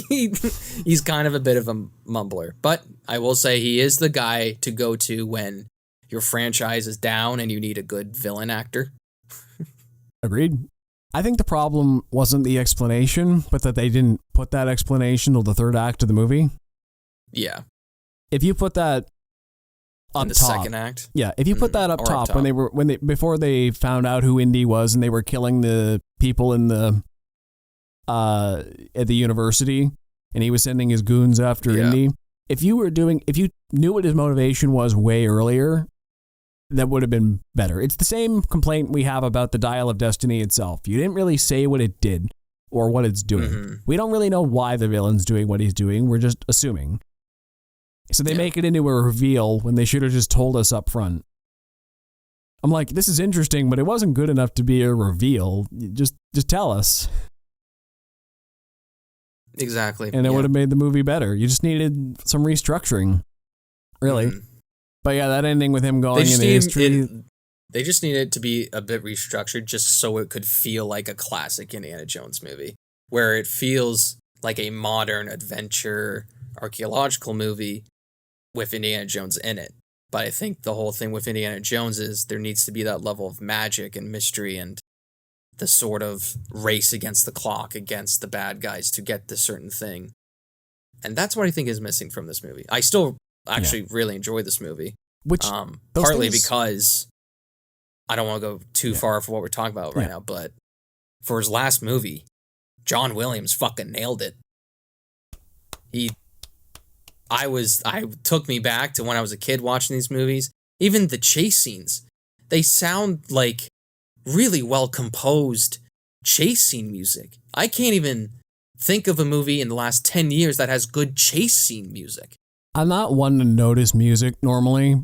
He's kind of a bit of a mumbler, but I will say he is the guy to go to when your franchise is down and you need a good villain actor. Agreed. I think the problem wasn't the explanation, but that they didn't put that explanation till the third act of the movie. Yeah. If you put that up in the top, second act. Yeah, if you put that up top, before they found out who Indy was and they were killing the people in the at the university, and he was sending his goons after Indy. If you knew what his motivation was way earlier, that would have been better. It's the same complaint we have about the Dial of Destiny itself. You didn't really say what it did or what it's doing. We don't really know why the villain's doing what he's doing. We're just assuming. So they make it into a reveal when they should have just told us up front. I'm like, this is interesting, but it wasn't good enough to be a reveal. Just tell us. Exactly. And it would have made the movie better. You just needed some restructuring. Really. But yeah, that ending with him going into history. They just needed it to be a bit restructured just so it could feel like a classic Indiana Jones movie, where it feels like a modern adventure archaeological movie with Indiana Jones in it. But I think the whole thing with Indiana Jones is there needs to be that level of magic and mystery and the sort of race against the clock, against the bad guys to get this certain thing. And that's what I think is missing from this movie. I still actually really enjoy this movie. Which partly because I don't want to go too far for what we're talking about right now, but for his last movie, John Williams fucking nailed it. I took me back to when I was a kid watching these movies. Even the chase scenes, they sound like really well composed chase scene music. I can't even think of a movie in the last 10 years that has good chase scene music. I'm not one to notice music normally,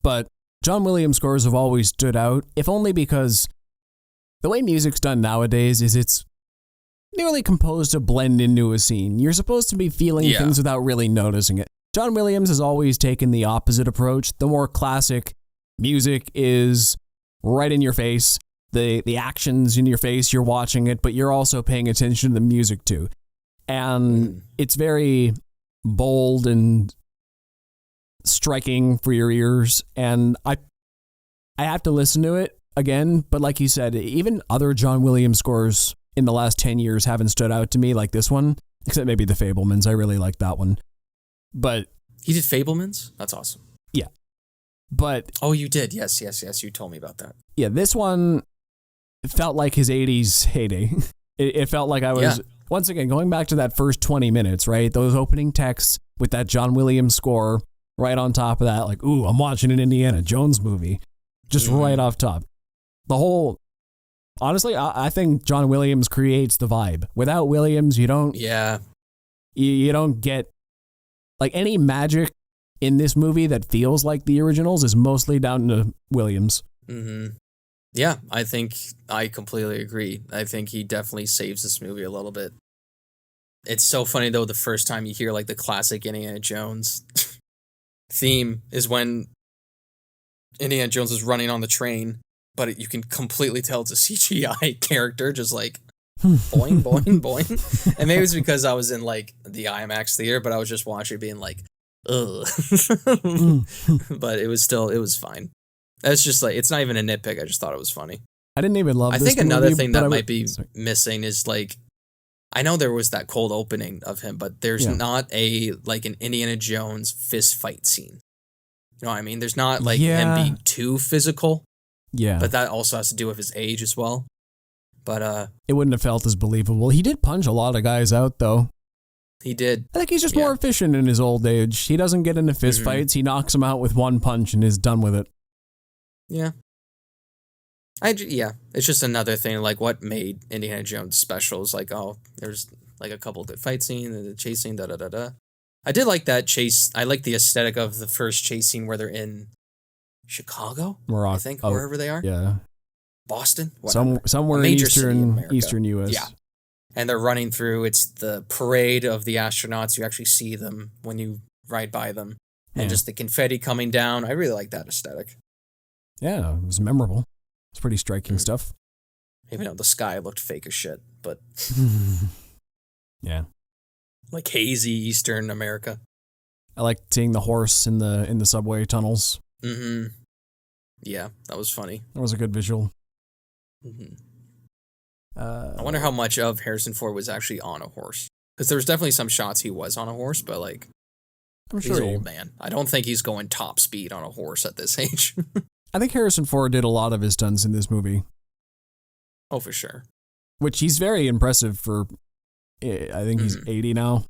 but John Williams scores have always stood out, if only because the way music's done nowadays is it's nearly composed to blend into a scene. You're supposed to be feeling things without really noticing it. John Williams has always taken the opposite approach. The more classic music is right in your face. The action's in your face, you're watching it, but you're also paying attention to the music too. And it's very bold and striking for your ears. And I have to listen to it again, but like you said, even other John Williams scores in the last 10 years haven't stood out to me like this one, except maybe the Fabelmans. I really like that one. But he did Fabelmans? That's awesome. Yeah. But oh, you did. Yes. You told me about that. Yeah, this one felt like his 80s heyday. It felt like I was, once again, going back to that first 20 minutes, right? Those opening texts with that John Williams score right on top of that. Like, ooh, I'm watching an Indiana Jones movie. Just right off top. The whole, honestly, I think John Williams creates the vibe. Without Williams, you don't get, like, any magic in this movie that feels like the originals is mostly down to Williams. Mm-hmm. Yeah, I think I completely agree. I think he definitely saves this movie a little bit. It's so funny, though, the first time you hear, like, the classic Indiana Jones theme is when Indiana Jones is running on the train, but you can completely tell it's a CGI character, just like, boing, boing, boing. And maybe it's because I was in, like, the IMAX theater, but I was just watching it being like, ugh. But it was fine. That's just like, it's not even a nitpick. I just thought it was funny. I didn't even love this movie. I think another thing that might be missing is, like, I know there was that cold opening of him, but there's not an Indiana Jones fist fight scene. You know what I mean? There's not, like, him being too physical. Yeah. But that also has to do with his age as well. But it wouldn't have felt as believable. He did punch a lot of guys out, though. He did. I think he's just more efficient in his old age. He doesn't get into fist fights. He knocks them out with one punch and is done with it. Yeah. It's just another thing, like, what made Indiana Jones special is, like, oh, there's, like, a couple good fight scenes, the chase scene, da-da-da-da. I did like that chase. I like the aesthetic of the first chase scene where they're in Chicago, I think, wherever they are. Yeah. Boston? Somewhere in Eastern U.S. Yeah. And they're running through. It's the parade of the astronauts. You actually see them when you ride by them. And just the confetti coming down. I really like that aesthetic. Yeah, it was memorable. It's pretty striking stuff. Even though the sky looked fake as shit, but... yeah. Like hazy Eastern America. I liked seeing the horse in the subway tunnels. Mm-hmm. Yeah, that was funny. That was a good visual. Mm-hmm. I wonder how much of Harrison Ford was actually on a horse. Because there was definitely some shots he was on a horse, but, like, I'm he's old man. I don't think he's going top speed on a horse at this age. I think Harrison Ford did a lot of his stunts in this movie. Oh, for sure. Which he's very impressive for, I think he's 80 now.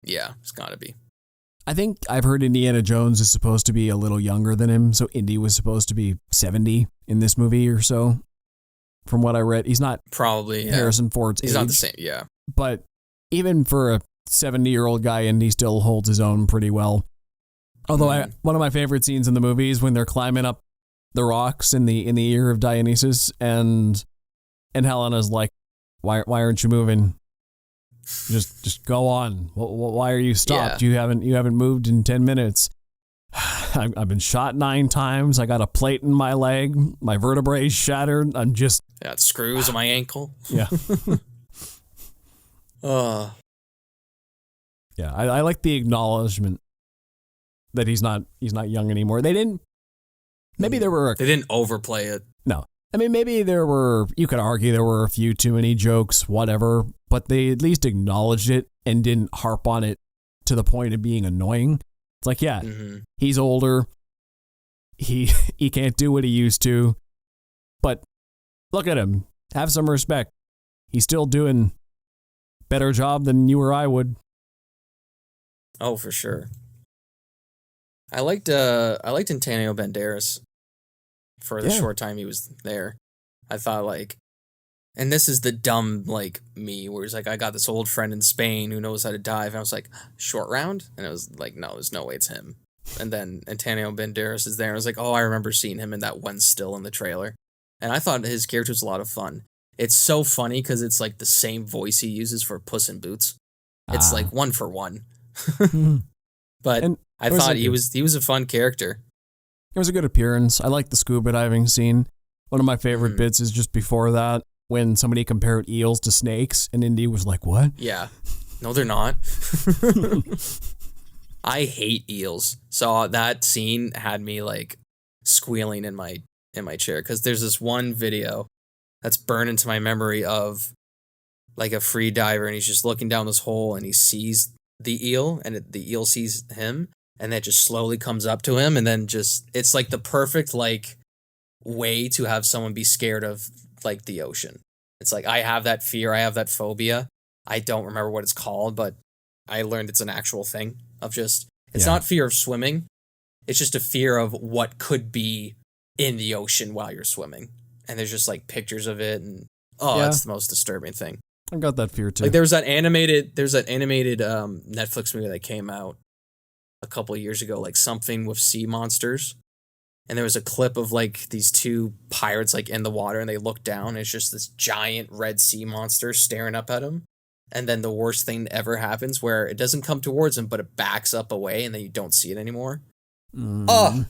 Yeah, it's gotta be. I think I've heard Indiana Jones is supposed to be a little younger than him, so Indy was supposed to be 70 in this movie or so. From what I read, he's not probably Harrison Ford's age. He's not the same, yeah. But even for a 70-year-old guy, Indy still holds his own pretty well. Although one of my favorite scenes in the movie is when they're climbing up the rocks in the ear of Dionysus, and Helena's like, "Why aren't you moving? Just go on. Why are you stopped? Yeah. You haven't moved in 10 minutes. I've been shot 9 times. I got a plate in my leg. My vertebrae shattered. I'm just got screws in my ankle. Yeah. Yeah. I like the acknowledgement that he's not young anymore. They didn't. Maybe there were. They didn't overplay it. No. I mean, maybe there were. You could argue there were a few too many jokes, whatever. But they at least acknowledged it and didn't harp on it to the point of being annoying. It's like, yeah, he's older. He can't do what he used to. But look at him. Have some respect. He's still doing better job than you or I would. Oh, for sure. I liked Antonio Banderas for the short time he was there. I thought, like, and this is the dumb, like, me, where he's like, I got this old friend in Spain who knows how to dive. And I was like, short round? And it was like, no, there's no way it's him. And then Antonio Banderas is there. And I was like, oh, I remember seeing him in that one still in the trailer. And I thought his character was a lot of fun. It's so funny because it's like the same voice he uses for Puss in Boots. It's like one for one. But I thought he was a fun character. It was a good appearance. I like the scuba diving scene. One of my favorite bits is just before that, when somebody compared eels to snakes, and Indy was like, what? Yeah. No, they're not. I hate eels. So that scene had me, like, squealing in my chair, because there's this one video that's burned into my memory of, like, a free diver, and he's just looking down this hole, and he sees the eel, and the eel sees him, and it just slowly comes up to him, and then just, it's like the perfect, like, way to have someone be scared of, like, the ocean. It's like I have that fear, I have that phobia. I don't remember what it's called, but I learned it's an actual thing of just, it's not fear of swimming. It's just a fear of what could be in the ocean while you're swimming. And there's just like pictures of it, and it's the most disturbing thing. I got that fear too. Like there's that animated Netflix movie that came out a couple of years ago, like something with sea monsters. And there was a clip of like these two pirates like in the water, and they look down, and it's just this giant red sea monster staring up at them. And then the worst thing ever happens where it doesn't come towards them, but it backs up away, and then you don't see it anymore. Oh,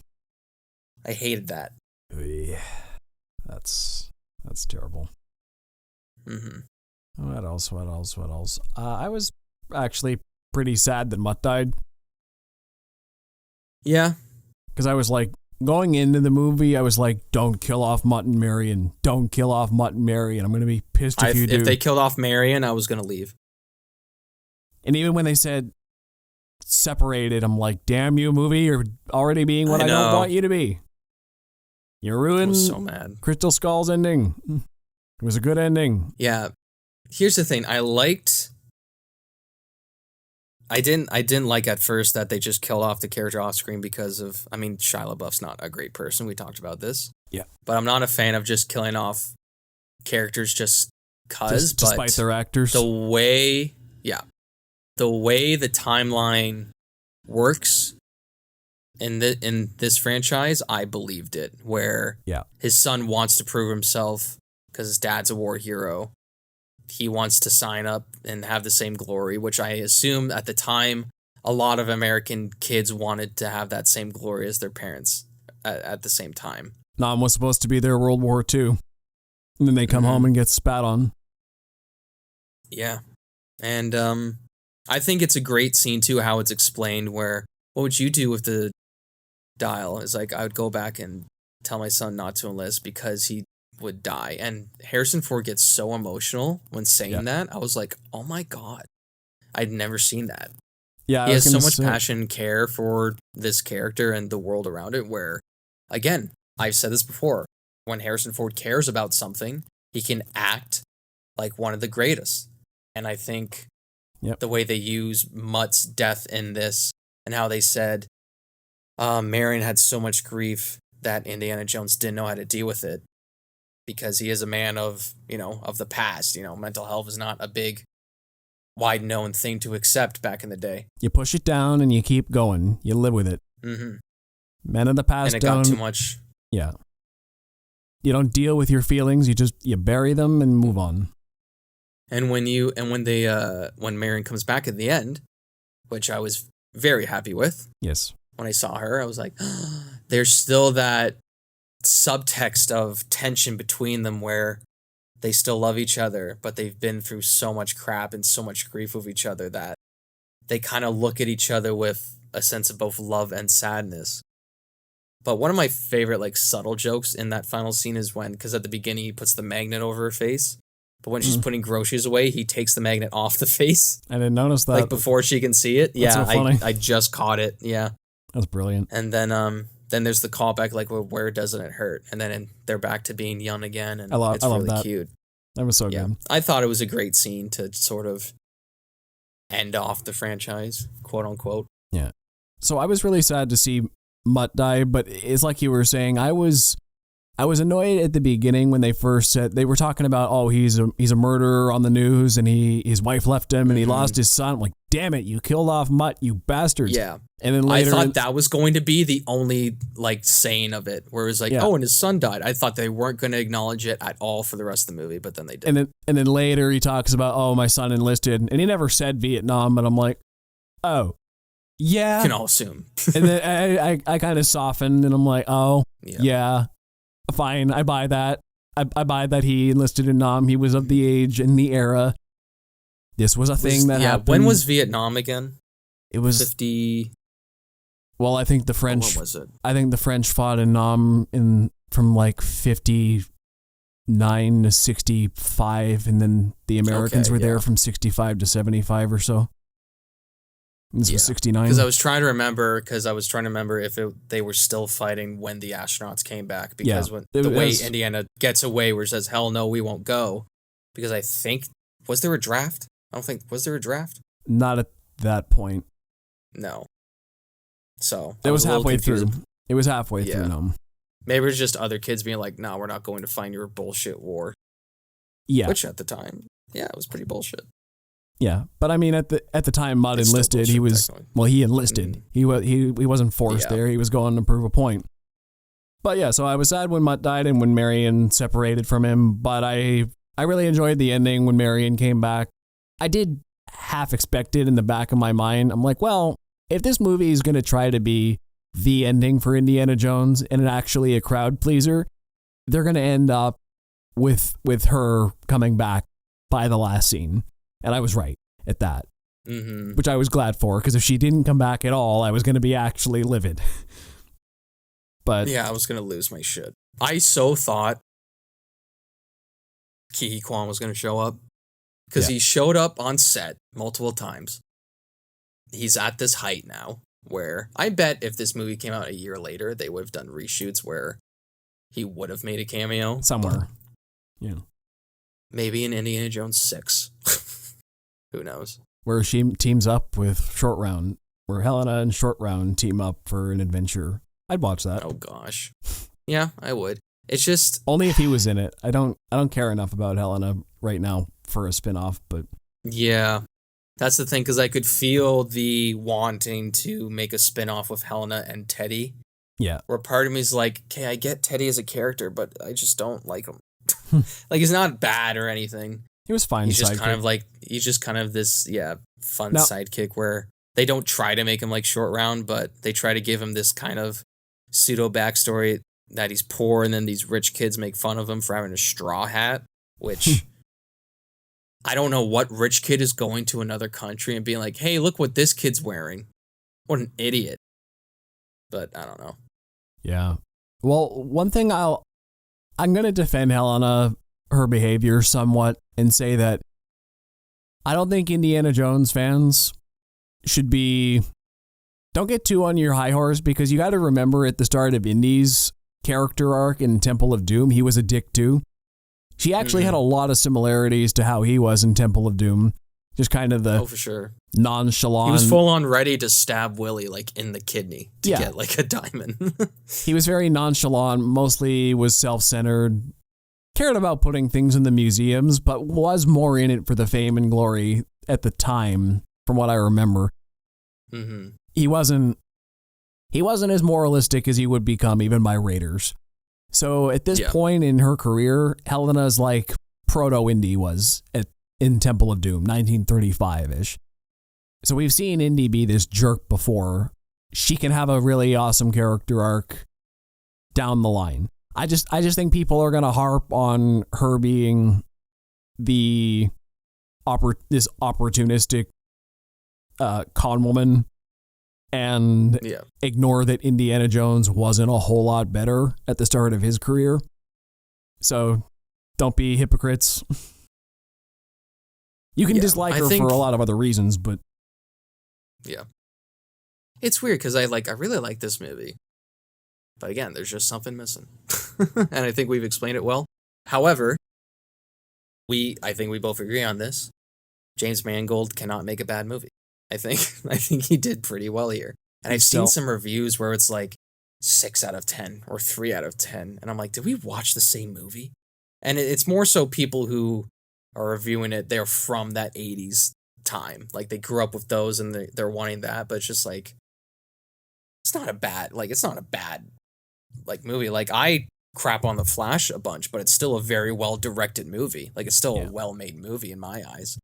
I hated that. Yeah, that's terrible. What else? I was actually pretty sad that Mutt died. Yeah. Because I was like, going into the movie, I was like, don't kill off Mutt and Marion. Don't kill off Mutt and Marion. I'm going to be pissed if you do. If they killed off Marion, I was going to leave. And even when they said separated, I'm like, damn you, movie. You're already being what I don't want you to be. You ruined I was so mad. Crystal Skull's ending. It was a good ending. Yeah. Here's the thing. I didn't like at first that they just killed off the character off screen because of, I mean, Shia LaBeouf's not a great person. We talked about this. Yeah. But I'm not a fan of just killing off characters just cause. Despite their actors. The way the timeline works in this franchise, I believed it. Where his son wants to prove himself because his dad's a war hero. He wants to sign up and have the same glory, which I assume at the time, a lot of American kids wanted to have that same glory as their parents at the same time. Nam was supposed to be there World War II. And then they come home and get spat on. Yeah. And I think it's a great scene, too, how it's explained where, what would you do with the dial? It's like, I would go back and tell my son not to enlist because he would die. And Harrison Ford gets so emotional when saying that. I was like, oh my God. I'd never seen that. Yeah, he has so much passion and care for this character and the world around it where, again, I've said this before, when Harrison Ford cares about something, he can act like one of the greatest. And I think the way they use Mutt's death in this and how they said Marion had so much grief that Indiana Jones didn't know how to deal with it. Because he is a man of the past. Mental health is not a big, wide known thing to accept back in the day. You push it down and you keep going. You live with it. Mm-hmm. Men of the past and it got too much. Yeah. You don't deal with your feelings. You bury them and move on. And when Marion comes back at the end, which I was very happy with. Yes. When I saw her, I was like, there's still that subtext of tension between them where they still love each other, but they've been through so much crap and so much grief with each other that they kind of look at each other with a sense of both love and sadness. But one of my favorite like subtle jokes in that final scene is because at the beginning he puts the magnet over her face, but when she's putting groceries away, he takes the magnet off the face. I didn't notice that. Like before she can see it. That's so funny. I just caught it. Yeah. That's brilliant. And then there's the callback, like, well, where doesn't it hurt? And then they're back to being young again, and it's really that. cute. That was so good. I thought it was a great scene to sort of end off the franchise, quote unquote. Yeah. So I was really sad to see Mutt die, but it's like you were saying, I was annoyed at the beginning when they first said, they were talking about, he's a murderer on the news, and his wife left him, and he lost his son. I'm like, damn it, you killed off Mutt, you bastards. Yeah. And then later, I thought that was going to be the only like saying of it, where it was like, and his son died. I thought they weren't going to acknowledge it at all for the rest of the movie, but then they did. And then later he talks about, my son enlisted, and he never said Vietnam, but I'm like, oh, yeah. You can all assume. And then I kind of softened, and I'm like, oh, yeah, fine, I buy that. I buy that he enlisted in Nam. He was of the age and the era. This was a thing that happened. When was Vietnam again? It was 50. Well, I think the French. What was it? I think the French fought in Nam from like 59 to 65, and then the Americans were there from 65 to 75 or so. This was 69. Because I was trying to remember if they were still fighting when the astronauts came back. Because when the way Indiana gets away, where it says, "Hell no, we won't go," because I think, was there a draft? I don't think, was there a draft? Not at that point. No. So It was a little halfway confused. through. It was halfway through. No. Maybe it's just other kids being like, "No, we're not going to find your bullshit war." Yeah. Which at the time, yeah, it was pretty bullshit. Yeah, but I mean, at the time Mudd It's still enlisted, bullshit, he was technically. he enlisted. He wasn't forced Yeah. there. He was going to prove a point. But yeah, so I was sad when Mutt died and when Marion separated from him. But I really enjoyed the ending when Marion came back. I did half expect it in the back of my mind. I'm like, well, if this movie is going to try to be the ending for Indiana Jones and actually a crowd pleaser, they're going to end up with her coming back by the last scene. And I was right at that, which I was glad for, because if she didn't come back at all, I was going to be actually livid. But yeah, I was going to lose my shit. I so thought Ke Huy Quan was going to show up, because he showed up on set multiple times. He's at this height now where I bet if this movie came out a year later, they would have done reshoots where he would have made a cameo. somewhere. Yeah. Maybe in Indiana Jones 6. Who knows? Where she teams up with Short Round, where Helena and Short Round team up for an adventure. I'd watch that. Oh gosh. Yeah, I would. It's just Only if he was in it. I don't care enough about Helena right now for a spin-off, but yeah. That's the thing, because I could feel the wanting to make a spin-off with Helena and Teddy. yeah. Where part of me is like, okay, I get Teddy as a character, but I just don't like him. Like, he's not bad or anything. He was fine. He's just sidekick. he's just kind of this, fun Now- sidekick where they don't try to make him like Short Round, but they try to give him this kind of pseudo backstory that he's poor, and then these rich kids make fun of him for having a straw hat, which I don't know what rich kid is going to another country and being like, hey, look what this kid's wearing. What an idiot. But I don't know. Yeah. Well, one thing I'm going to defend Helena, her behavior somewhat, and say that I don't think Indiana Jones fans should don't get too on your high horse, because you got to remember at the start of Indy's character arc in Temple of Doom, he was a dick too. She actually had a lot of similarities to how he was in Temple of Doom. Just kind of the for sure. nonchalant. He was full on ready to stab Willie like in the kidney to Yeah. get like a diamond. He was very nonchalant, mostly was self-centered, cared about putting things in the museums, but was more in it for the fame and glory at the time, from what I remember. Mm-hmm. He wasn't as moralistic as he would become even by Raiders. So at this point in her career, Helena's like proto-Indy was in Temple of Doom, 1935-ish. So we've seen Indy be this jerk before. She can have a really awesome character arc down the line. I just think people are going to harp on her being this opportunistic con woman and ignore that Indiana Jones wasn't a whole lot better at the start of his career. So don't be hypocrites. You can dislike her for a lot of other reasons, but yeah, it's weird because I really like this movie, but again, there's just something missing, and I think we've explained it well. However, I think we both agree on this. James Mangold cannot make a bad movie. I think he did pretty well here. And I've seen some reviews where it's like 6 out of 10 or 3 out of 10. And I'm like, did we watch the same movie? And it's more so people who are reviewing it, they're from that 80s time. Like they grew up with those and they're wanting that, but it's just like, it's not a bad movie. Like I crap on The Flash a bunch, but it's still a very well directed movie. Like it's still a well made movie in my eyes.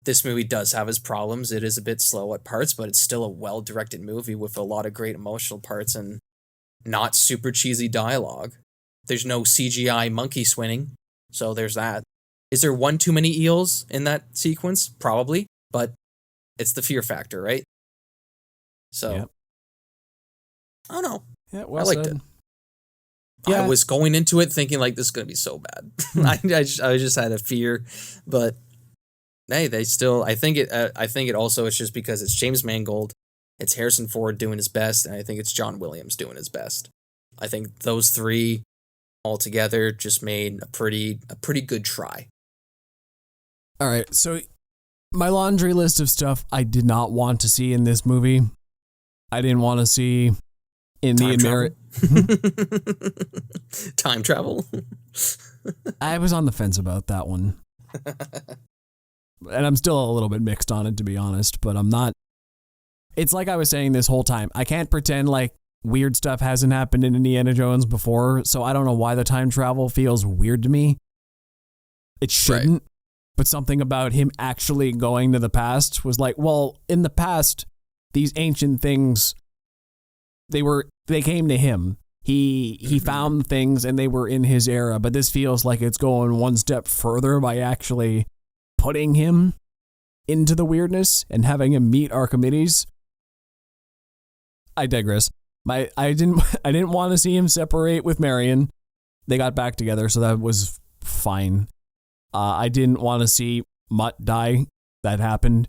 This movie does have its problems. It is a bit slow at parts, but it's still a well-directed movie with a lot of great emotional parts and not super cheesy dialogue. There's no CGI monkey swinging, so there's that. Is there one too many eels in that sequence? Probably, but it's the fear factor, right? So, I don't know. Yeah, I liked it. Yeah. I was going into it thinking like this is going to be so bad. I just had a fear, but hey, they still. I think it also is just because it's James Mangold, it's Harrison Ford doing his best, and I think it's John Williams doing his best. I think those three altogether just made a pretty good try. All right, so my laundry list of stuff I did not want to see in this movie. I didn't want to see Indian marriage. Time travel? I was on the fence about that one. And I'm still a little bit mixed on it, to be honest, but I'm not. It's like I was saying this whole time. I can't pretend like weird stuff hasn't happened in Indiana Jones before, so I don't know why the time travel feels weird to me. It shouldn't, right. But something about him actually going to the past was like, well, in the past, these ancient things, they came to him. He found things and they were in his era, but this feels like it's going one step further by actually putting him into the weirdness and having him meet Archimedes. I digress. I didn't want to see him separate with Marion. They got back together, so that was fine. I didn't want to see Mutt die. That happened.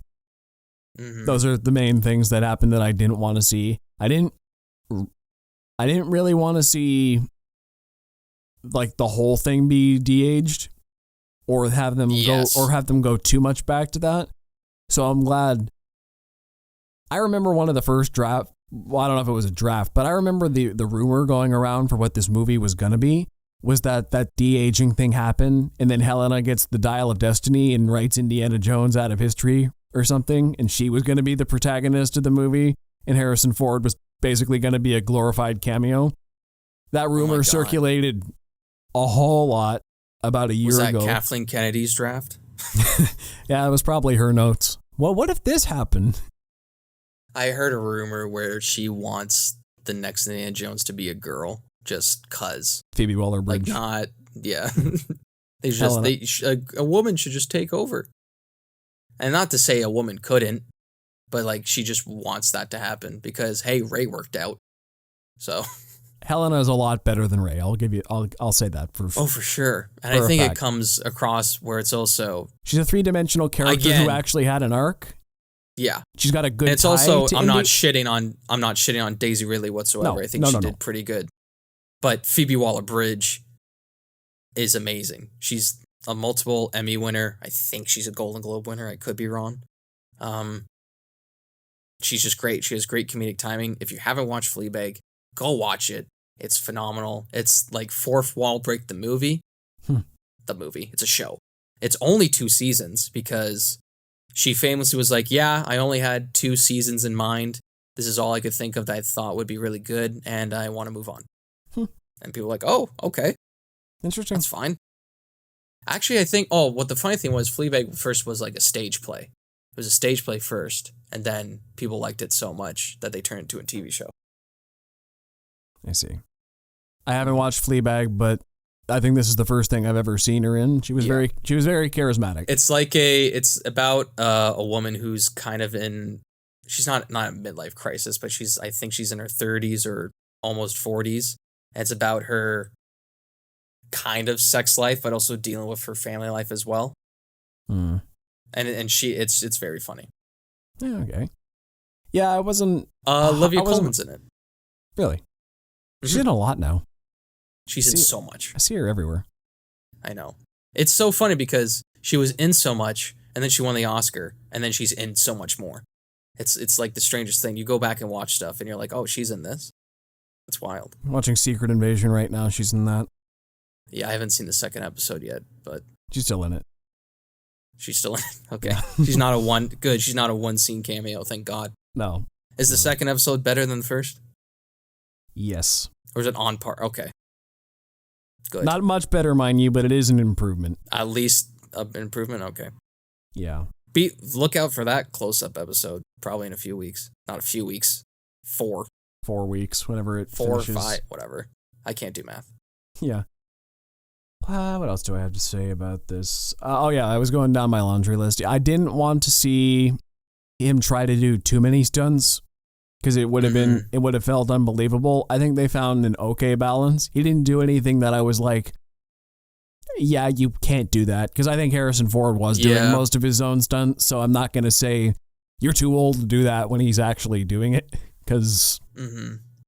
Mm-hmm. Those are the main things that happened that I didn't want to see. I didn't really want to see like the whole thing be de-aged or have them go too much back to that. So I'm glad. I remember one of the first draft. Well, I don't know if it was a draft, but I remember the rumor going around for what this movie was going to be was that de-aging thing happened, and then Helena gets the Dial of Destiny and writes Indiana Jones out of history or something, and she was going to be the protagonist of the movie, and Harrison Ford was basically going to be a glorified cameo. That rumor circulated a whole lot about a year ago. Was that Kathleen Kennedy's draft? Yeah, it was probably her notes. Well, what if this happened? I heard a rumor where she wants the next Indiana Jones to be a girl, just cause. Phoebe Waller-Bridge. Yeah. A woman should just take over. And not to say a woman couldn't, but like she just wants that to happen because hey, Rey worked out. So Helena is a lot better than Rey. I'll say that for sure. And I think it comes across where it's also she's a 3-dimensional character who actually had an arc. Yeah, she's got a good. And it's also I'm not shitting on Daisy Ridley whatsoever. No, I think she did pretty good. But Phoebe Waller-Bridge is amazing. She's a multiple Emmy winner. I think she's a Golden Globe winner. I could be wrong. She's just great. She has great comedic timing. If you haven't watched Fleabag, go watch it. It's phenomenal. It's like Fourth Wall Break the movie. The movie. It's a show. It's only 2 seasons because she famously was like, yeah, I only had 2 seasons in mind. This is all I could think of that I thought would be really good, and I want to move on. And people were like, oh, okay. Interesting. That's fine. Actually, I think, what the funny thing was, Fleabag first was like a stage play. It was a stage play first, and then people liked it so much that they turned it to a TV show. I see. I haven't watched Fleabag, but I think this is the first thing I've ever seen her in. She was very charismatic. It's about a woman who's kind of she's not a midlife crisis, but I think she's in her 30s or almost 40s. And it's about her kind of sex life, but also dealing with her family life as well. And it's very funny. Yeah, okay. Yeah, I wasn't. Olivia Colman's in it. Really? She's in a lot now. She's in so much. I see her everywhere. I know. It's so funny because she was in so much, and then she won the Oscar, and then she's in so much more. It's like the strangest thing. You go back and watch stuff, and you're like, oh, she's in this. It's wild. I'm watching Secret Invasion right now. She's in that. Yeah, I haven't seen the second episode yet, but she's still in it. She's still in it. Okay. She's not a one scene cameo, thank God. No. Is the second episode better than the first? Yes. Or is it on par? Okay. Good. Not much better, mind you, but it is an improvement. At least an improvement? Okay. Yeah. Look out for that close-up episode, probably in a few weeks. Not a few weeks. 4 weeks, whenever it 4 finishes. or 5, whatever. I can't do math. Yeah. What else do I have to say about this? I was going down my laundry list. I didn't want to see him try to do too many stunts because it would have felt unbelievable. I think they found an okay balance. He didn't do anything that I was like, yeah, you can't do that, because I think Harrison Ford was doing most of his own stunts, so I'm not going to say you're too old to do that when he's actually doing it, because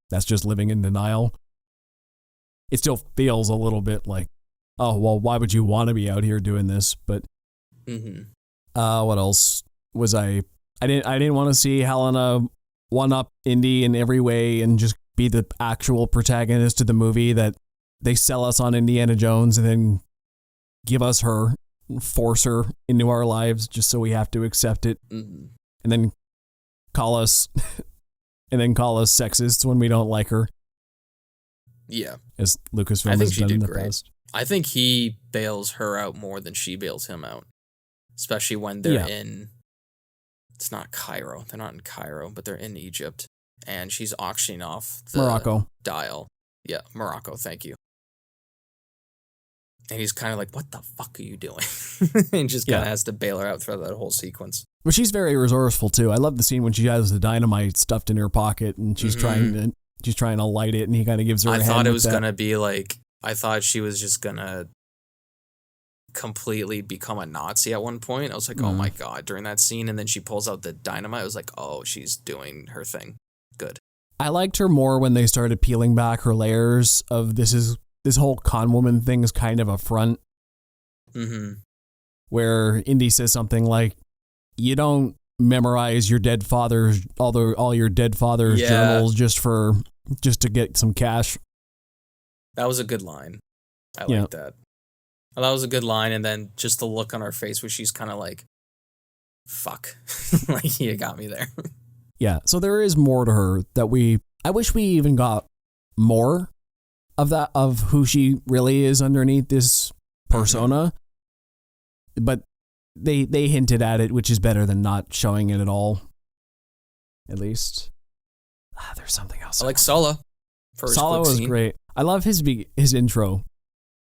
that's just living in denial. it still feels a little bit like, oh, well, why would you want to be out here doing this? But what else was I didn't want to see Helena one up Indy in every way and just be the actual protagonist of the movie that they sell us on Indiana Jones and then give us her, force her into our lives just so we have to accept it, and then call us sexist when we don't like her. Yeah, as Lucasfilm has done in the past. I think he bails her out more than she bails him out, especially when they're in. It's not Cairo. They're not in Cairo, but they're in Egypt, and she's auctioning off the Morocco dial. Yeah, Morocco. Thank you. And he's kind of like, "What the fuck are you doing?" And just kind of has to bail her out throughout that whole sequence. But she's very resourceful too. I love the scene when she has the dynamite stuffed in her pocket and she's trying to light it, and he kind of gives her. I thought it was gonna be like. I thought she was just gonna completely become a Nazi at one point. I was like, oh my god, during that scene, and then she pulls out the dynamite. I was like, oh, she's doing her thing. Good. I liked her more when they started peeling back her layers of this whole con woman thing is kind of a front. Where Indy says something like, you don't memorize your dead father's all your dead father's journals just to get some cash. That was a good line. I like that. Well, that was a good line, and then just the look on her face where she's kind of like, fuck. Like, you got me there. Yeah, so there is more to her that I wish we even got more of that, of who she really is underneath this persona. But they hinted at it, which is better than not showing it at all. At least. There's something else. I like Sala. Sala was great. I love his intro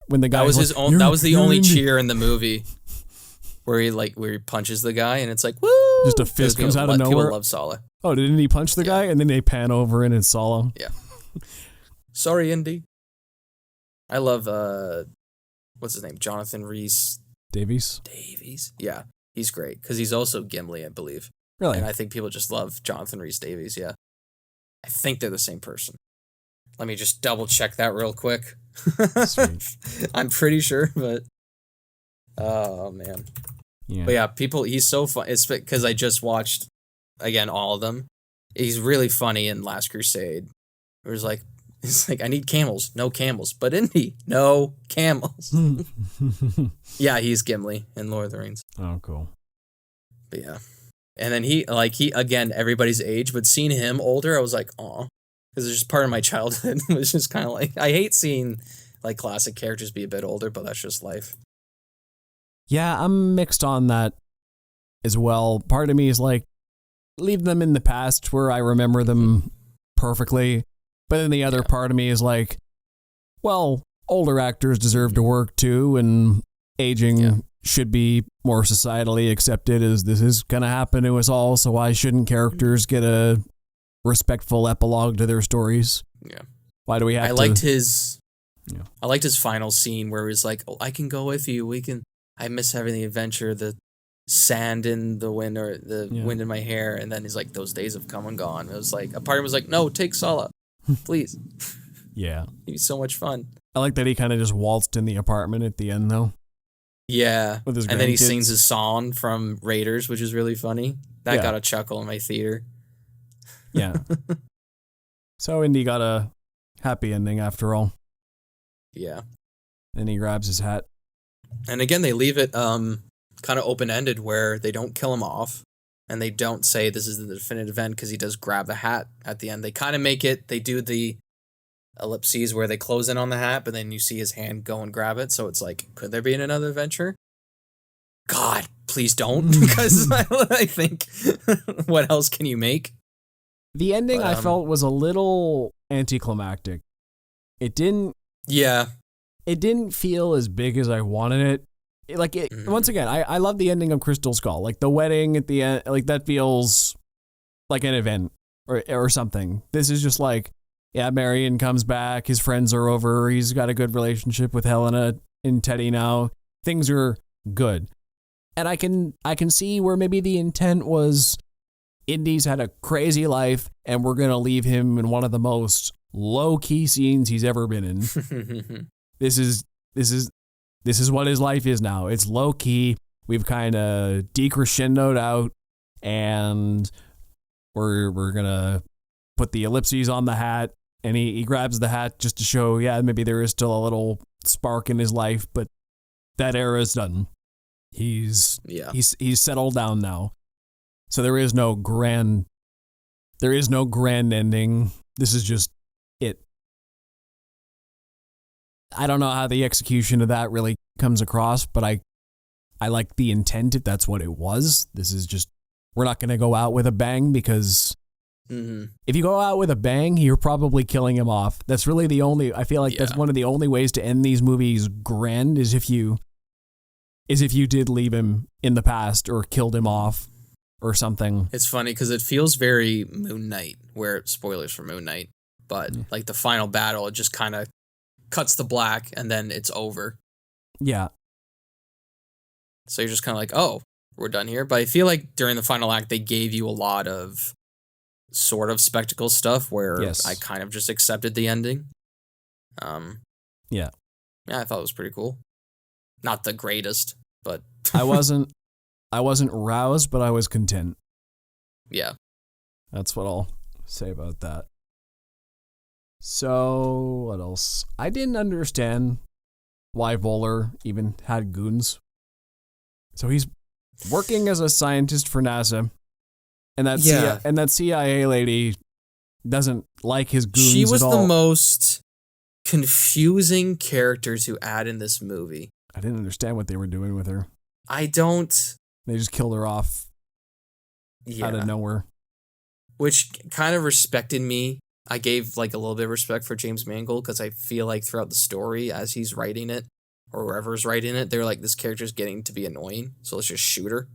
when the guy that was the only cheer in the movie where he punches the guy and it's like woo, just a fist comes out of nowhere. People love Sala. Oh, didn't he punch the guy and then they pan over and it's Sala? Yeah. Sorry, Indy. I love what's his name? Jonathan Rhys Davies. Yeah, he's great because he's also Gimli, I believe. Really? And I think people just love Jonathan Rhys Davies. Yeah, I think they're the same person. Let me just double check that real quick. I'm pretty sure, but oh man. Yeah. But yeah, he's so fun. It's because I just watched again all of them. He's really funny in Last Crusade. It's like I need camels, no camels, but Indy, no camels. Yeah, he's Gimli in Lord of the Rings. Oh, cool. But yeah, and then he again, everybody's age, but seeing him older, I was like, aw. Because it's just part of my childhood. It was just kind of like, I hate seeing like classic characters be a bit older, but that's just life. Yeah, I'm mixed on that as well. Part of me is like, leave them in the past where I remember them perfectly. But then the other part of me is like, well, older actors deserve to work too, and aging should be more societally accepted as this is going to happen to us all, so why shouldn't characters get a respectful epilogue to their stories? Yeah. Why do we have I liked his final scene where he's like, oh, I can go with you. I miss having the adventure, the sand in the wind or the wind in my hair. And then he's like, those days have come and gone. It was like, a part of him was like, no, take Sala, please. Yeah. It'd be so much fun. I like that he kind of just waltzed in the apartment at the end though. Yeah. With his grandkids. And then he sings his song from Raiders, which is really funny. That got a chuckle in my theater. Yeah. So Indy got a happy ending after all. Yeah. Then he grabs his hat. And again, they leave it kind of open-ended where they don't kill him off and they don't say this is the definitive end because he does grab the hat at the end. They kind of make it, they do the ellipses where they close in on the hat, but then you see his hand go and grab it. So it's like, could there be another adventure? God, please don't, because I think what else can you make? The ending I felt was a little anticlimactic. It didn't feel as big as I wanted it. Once again, I love the ending of Crystal Skull. Like the wedding at the end, like that feels like an event or something. This is just like, yeah, Marion comes back, his friends are over, he's got a good relationship with Helena and Teddy now. Things are good. And I can see where maybe the intent was Indy's had a crazy life and we're going to leave him in one of the most low-key scenes he's ever been in. This is what his life is now. It's low-key. We've kind of decrescendoed out, and we're gonna put the ellipses on the hat, and he grabs the hat just to show, yeah, maybe there is still a little spark in his life, but that era is done. He's settled down now. So there is no grand ending. This is just it. I don't know how the execution of that really comes across, but I like the intent if that's what it was. This is just, we're not going to go out with a bang, because if you go out with a bang, you're probably killing him off. That's really I feel like that's one of the only ways to end these movies grand, is if you did leave him in the past or killed him off or something. It's funny because it feels very Moon Knight, where, spoilers for Moon Knight, but like the final battle, it just kind of cuts the black and then it's over. Yeah. So you're just kind of like, oh, we're done here. But I feel like during the final act, they gave you a lot of sort of spectacle stuff where I kind of just accepted the ending. Yeah, I thought it was pretty cool. Not the greatest, but I wasn't roused, but I was content. Yeah. That's what I'll say about that. So, what else? I didn't understand why Voller even had goons. So he's working as a scientist for NASA, and that CIA lady doesn't like his goons at all. She was the most confusing character to add in this movie. I didn't understand what they were doing with her. I don't. They just killed her off out of nowhere. Which kind of respected me. I gave like a little bit of respect for James Mangold, because I feel like throughout the story, as he's writing it, or whoever's writing it, they're like, this character's getting to be annoying, so let's just shoot her.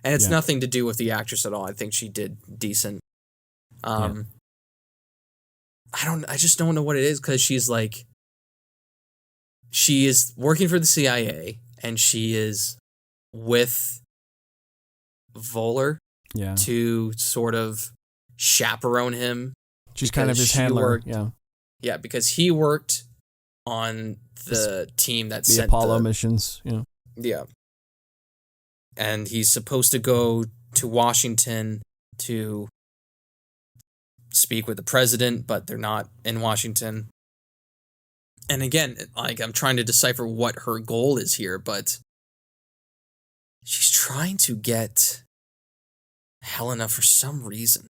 And it's nothing to do with the actress at all. I think she did decent. I just don't know what it is, because she is working for the CIA, and she is with Voller to sort of chaperone him. She's kind of his handler. Yeah, because he worked on the team that sent Apollo missions. Yeah. And he's supposed to go to Washington to speak with the president, but they're not in Washington. And again, like, I'm trying to decipher what her goal is here, but she's trying to get Helena for some reason.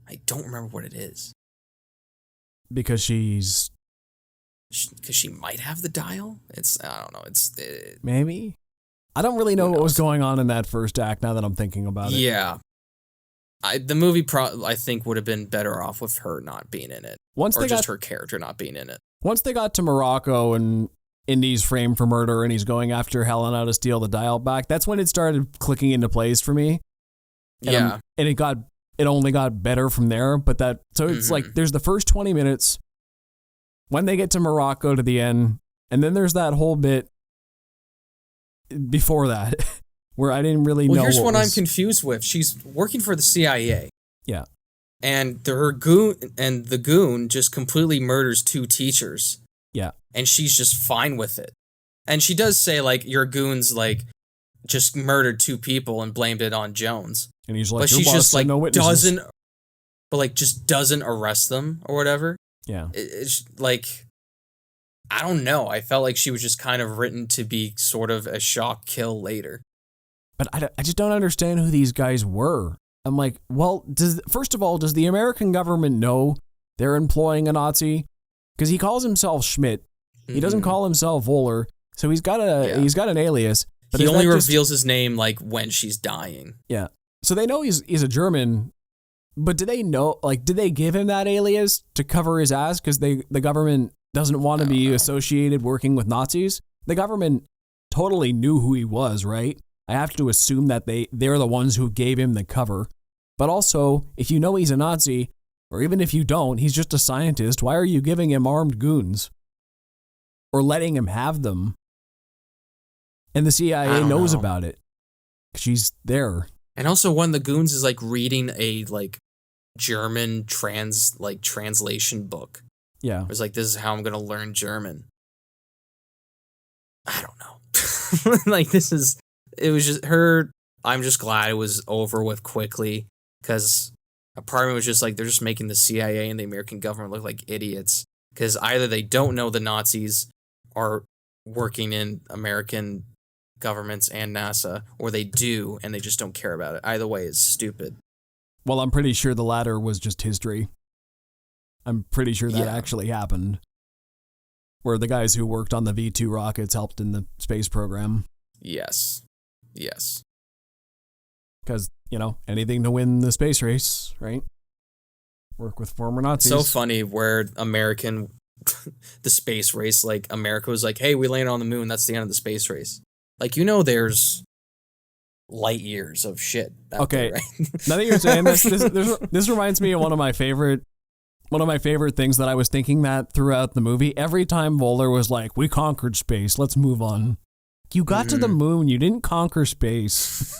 I don't remember what it is. Because she might have the dial? I don't know. Maybe? I don't really know what was going on in that first act now that I'm thinking about it. Yeah. The movie, I think, would have been better off with her not being in it. Her character not being in it. Once they got to Morocco and Indy's framed for murder and he's going after Helena to steal the dial back, that's when it started clicking into place for me. And it only got better from there. But it's like there's the first 20 minutes when they get to Morocco to the end, and then there's that whole bit before that where I didn't really know. Well, here's what I'm confused with. She's working for the CIA. Yeah. And the goon just completely murders 2 teachers. Yeah. And she's just fine with it. And she does say, like, your goons, like, just murdered 2 people and blamed it on Jones. And he's like, but she's just like, doesn't arrest them or whatever. Yeah. It's like, I don't know. I felt like she was just kind of written to be sort of a shock kill later. But I just don't understand who these guys were. I'm like, well, first of all, does the American government know they're employing a Nazi? Because he calls himself Schmidt. He doesn't call himself Voller. So he's got an alias. But he only reveals his name like when she's dying. Yeah. So they know he's a German, but do they know, like, did they give him that alias to cover his ass because the government doesn't want to be associated working with Nazis? The government totally knew who he was, right? I have to assume that they're the ones who gave him the cover. But also, if you know he's a Nazi, or even if you don't, he's just a scientist, why are you giving him armed goons? Or letting him have them? And the CIA knows about it. She's there. And also, one of the goons is like reading a like German translation book. Yeah. It was like, this is how I'm gonna learn German. I don't know. Like, it was just her. I'm just glad it was over with quickly, because a part of me was just like, they're just making the CIA and the American government look like idiots, because either they don't know the Nazis are working in American governments and NASA, or they do and they just don't care about it. Either way is stupid. Well, I'm pretty sure the latter was just history. I'm pretty sure that actually happened, where the guys who worked on the V2 rockets helped in the space program. Yes. Because, anything to win the space race, right? Work with former Nazis. So funny where the space race, like, America was like, hey, we landed on the moon, that's the end of the space race. Like, there's light years of shit out there, right? Now that you're saying this reminds me of one of my favorite things that I was thinking that throughout the movie. Every time Voller was like, we conquered space, let's move on. You got to the moon, you didn't conquer space.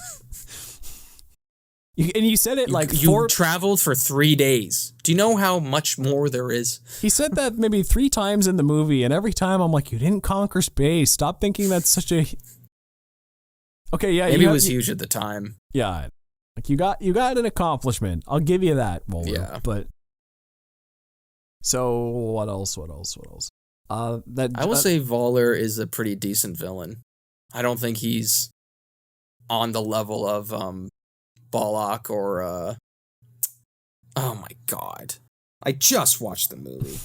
And you said it like you traveled for 3 days. Do you know how much more there is? He said that maybe 3 times in the movie, and every time I'm like, you didn't conquer space. Stop thinking that's such a... Okay, yeah. Maybe it was huge at the time. Yeah. Like, you got an accomplishment. I'll give you that, Voller. Yeah. But... So, what else? I will say Voller is a pretty decent villain. I don't think he's on the level of Balak or oh my god. I just watched the movie.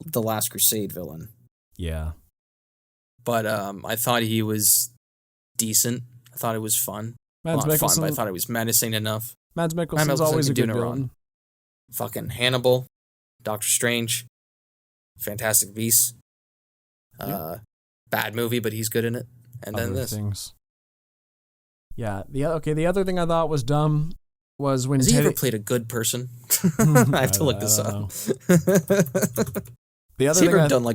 The Last Crusade villain. Yeah. But I thought he was decent. I thought it was fun. Mads Mikkelsen, fun, but I thought it was menacing enough. Mads Mikkelsen's always a good villain. Fucking Hannibal, Doctor Strange, Fantastic Beasts. Bad movie, but he's good in it. And then this. Things. Yeah. The other thing I thought was dumb was when Has he ever played a good person? I have to look this up. The other Has he ever done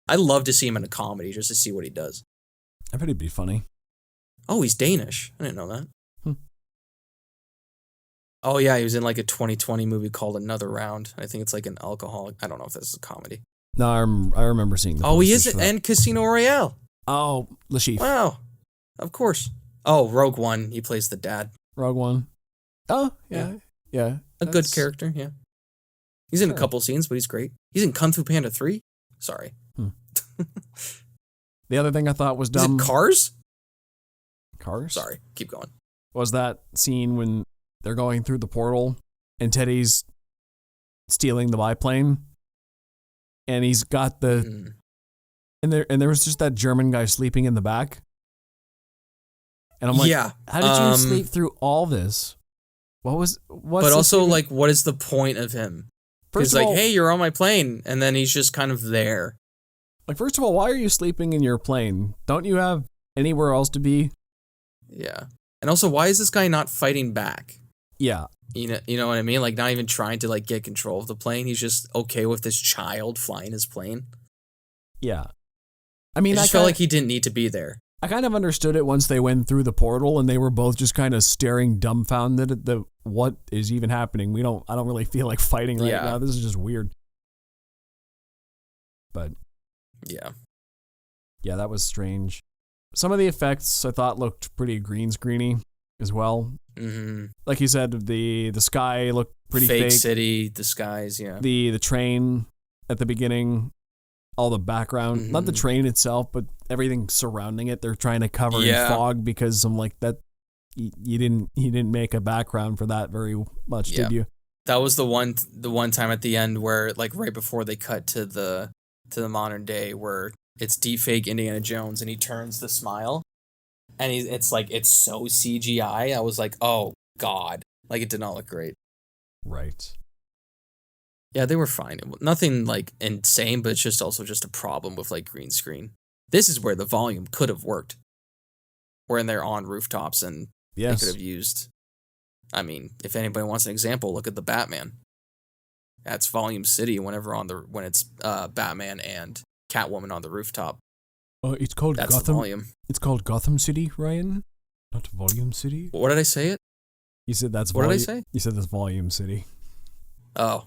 I'd love to see him in a comedy just to see what he does. I bet he'd be funny. Oh, he's Danish. I didn't know that. Oh yeah, he was in like a 2020 movie called Another Round. I think it's like an alcoholic. I don't know if this is a comedy. No, I remember seeing the he is in Casino Royale. Oh, Le Chiffre. Wow. Of course. Oh, Rogue One. He plays the dad. Rogue One. Oh, yeah. A good character, yeah. He's in a couple scenes, but he's great. He's in Kung Fu Panda 3. Sorry. The other thing I thought was dumb. Is it Cars? Cars? Sorry, keep going. Was that scene when they're going through the portal and Teddy's stealing the biplane? And he's got the... And there was just that German guy sleeping in the back. And I'm like, how did you sleep through all this? But also, like, what is the point of him? He's like, hey, you're on my plane. And then he's just kind of there. Like, first of all, why are you sleeping in your plane? Don't you have anywhere else to be? Yeah. And also, why is this guy not fighting back? Yeah. You know what I mean? Like, not even trying to, like, get control of the plane. He's just okay with this child flying his plane. Yeah. I mean, I just felt like he didn't need to be there. I kind of understood it once they went through the portal and they were both just kind of staring dumbfounded at what is even happening. I don't really feel like fighting right now. This is just weird. But yeah, that was strange. Some of the effects I thought looked pretty green screeny as well. Mm-hmm. Like you said, the sky looked pretty fake. City, the skies, yeah. The train at the beginning, all the background, not the train itself, but everything surrounding it. They're trying to cover in fog because I'm like, that you didn't make a background for that very much, did you? That was the one time at the end where, like, right before they cut to the modern day, where it's deepfake Indiana Jones and he turns the smile and it's so CGI. I was like, oh god, like, it did not look great. Right. Yeah, they were fine. Nothing like insane, but it's just also just a problem with, like, green screen. This is where the volume could have worked. When they're on rooftops and they could have used. I mean, if anybody wants an example, look at the Batman. That's Volume City when it's Batman and Catwoman on the rooftop. It's called That's Gotham. The volume. It's called Gotham City, Ryan, not Volume City. What did I say it? You said that's. What did I say? You said that's Volume City. Oh.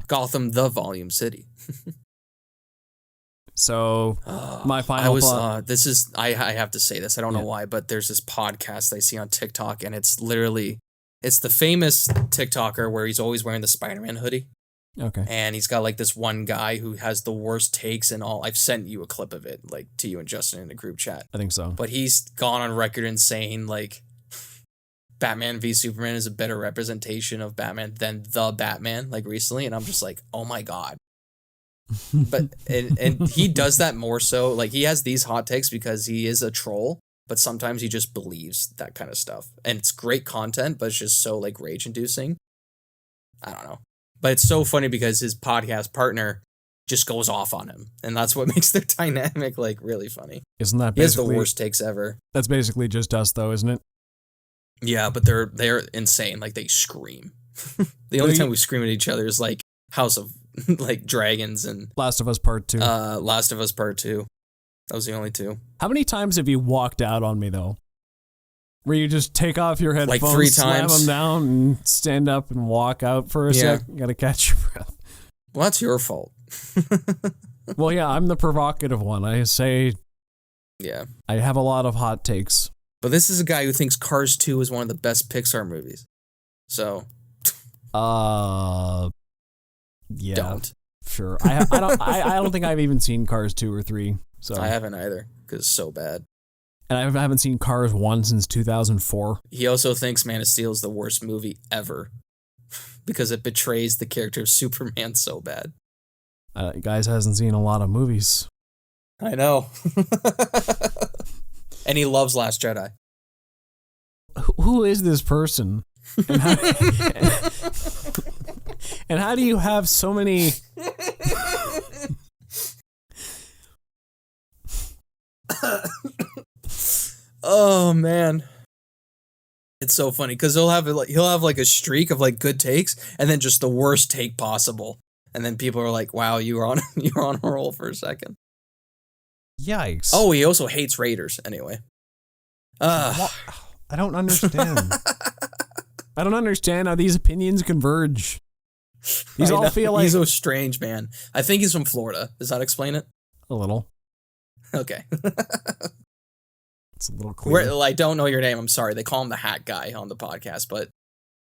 Gotham, the volume city. So, my final thought. I have to say this. I don't know why, but there's this podcast I see on TikTok, and it's the famous TikToker where he's always wearing the Spider-Man hoodie. Okay. And he's got like this one guy who has the worst takes and all. I've sent you a clip of it, like to you and Justin in the group chat. I think so. But he's gone on record and saying like Batman v Superman is a better representation of Batman than the Batman, like recently. And I'm just like, oh my God. But and he does that more so, like he has these hot takes because he is a troll, but sometimes he just believes that kind of stuff, and it's great content, but it's just so like rage inducing. I don't know, but it's so funny because his podcast partner just goes off on him, and that's what makes their dynamic like really funny. Isn't that he has basically the worst takes ever? That's basically just us though, isn't it? Yeah, but they're insane. Like they scream. The only time we scream at each other is like House of like Dragons and Last of Us Part 2. Last of Us Part 2. That was the only two. How many times have you walked out on me though? Where you just take off your headphones, like 3 slam times. them down, and stand up and walk out for a sec. You gotta catch your breath. Well, that's your fault. Well, yeah, I'm the provocative one. I say, yeah, I have a lot of hot takes. But this is a guy who thinks Cars 2 is one of the best Pixar movies. So, yeah, don't. Sure. I don't think I've even seen Cars 2 or 3. So I haven't either because it's so bad. And I haven't seen Cars 1 since 2004. He also thinks Man of Steel is the worst movie ever because it betrays the character of Superman so bad. Guys hasn't seen a lot of movies. I know. And he loves Last Jedi. Who is this person? And how, and how do you have so many... Oh man, it's so funny because he'll have like a streak of like good takes and then just the worst take possible, and then people are like, "Wow, you were on a roll for a second." Yikes! Oh, he also hates Raiders anyway. I don't understand. I don't understand how these opinions converge. These all feel like he's so strange, man. I think he's from Florida. Does that explain it? A little. Okay. It's a little clear. I don't know your name. I'm sorry. They call him the Hat Guy on the podcast, but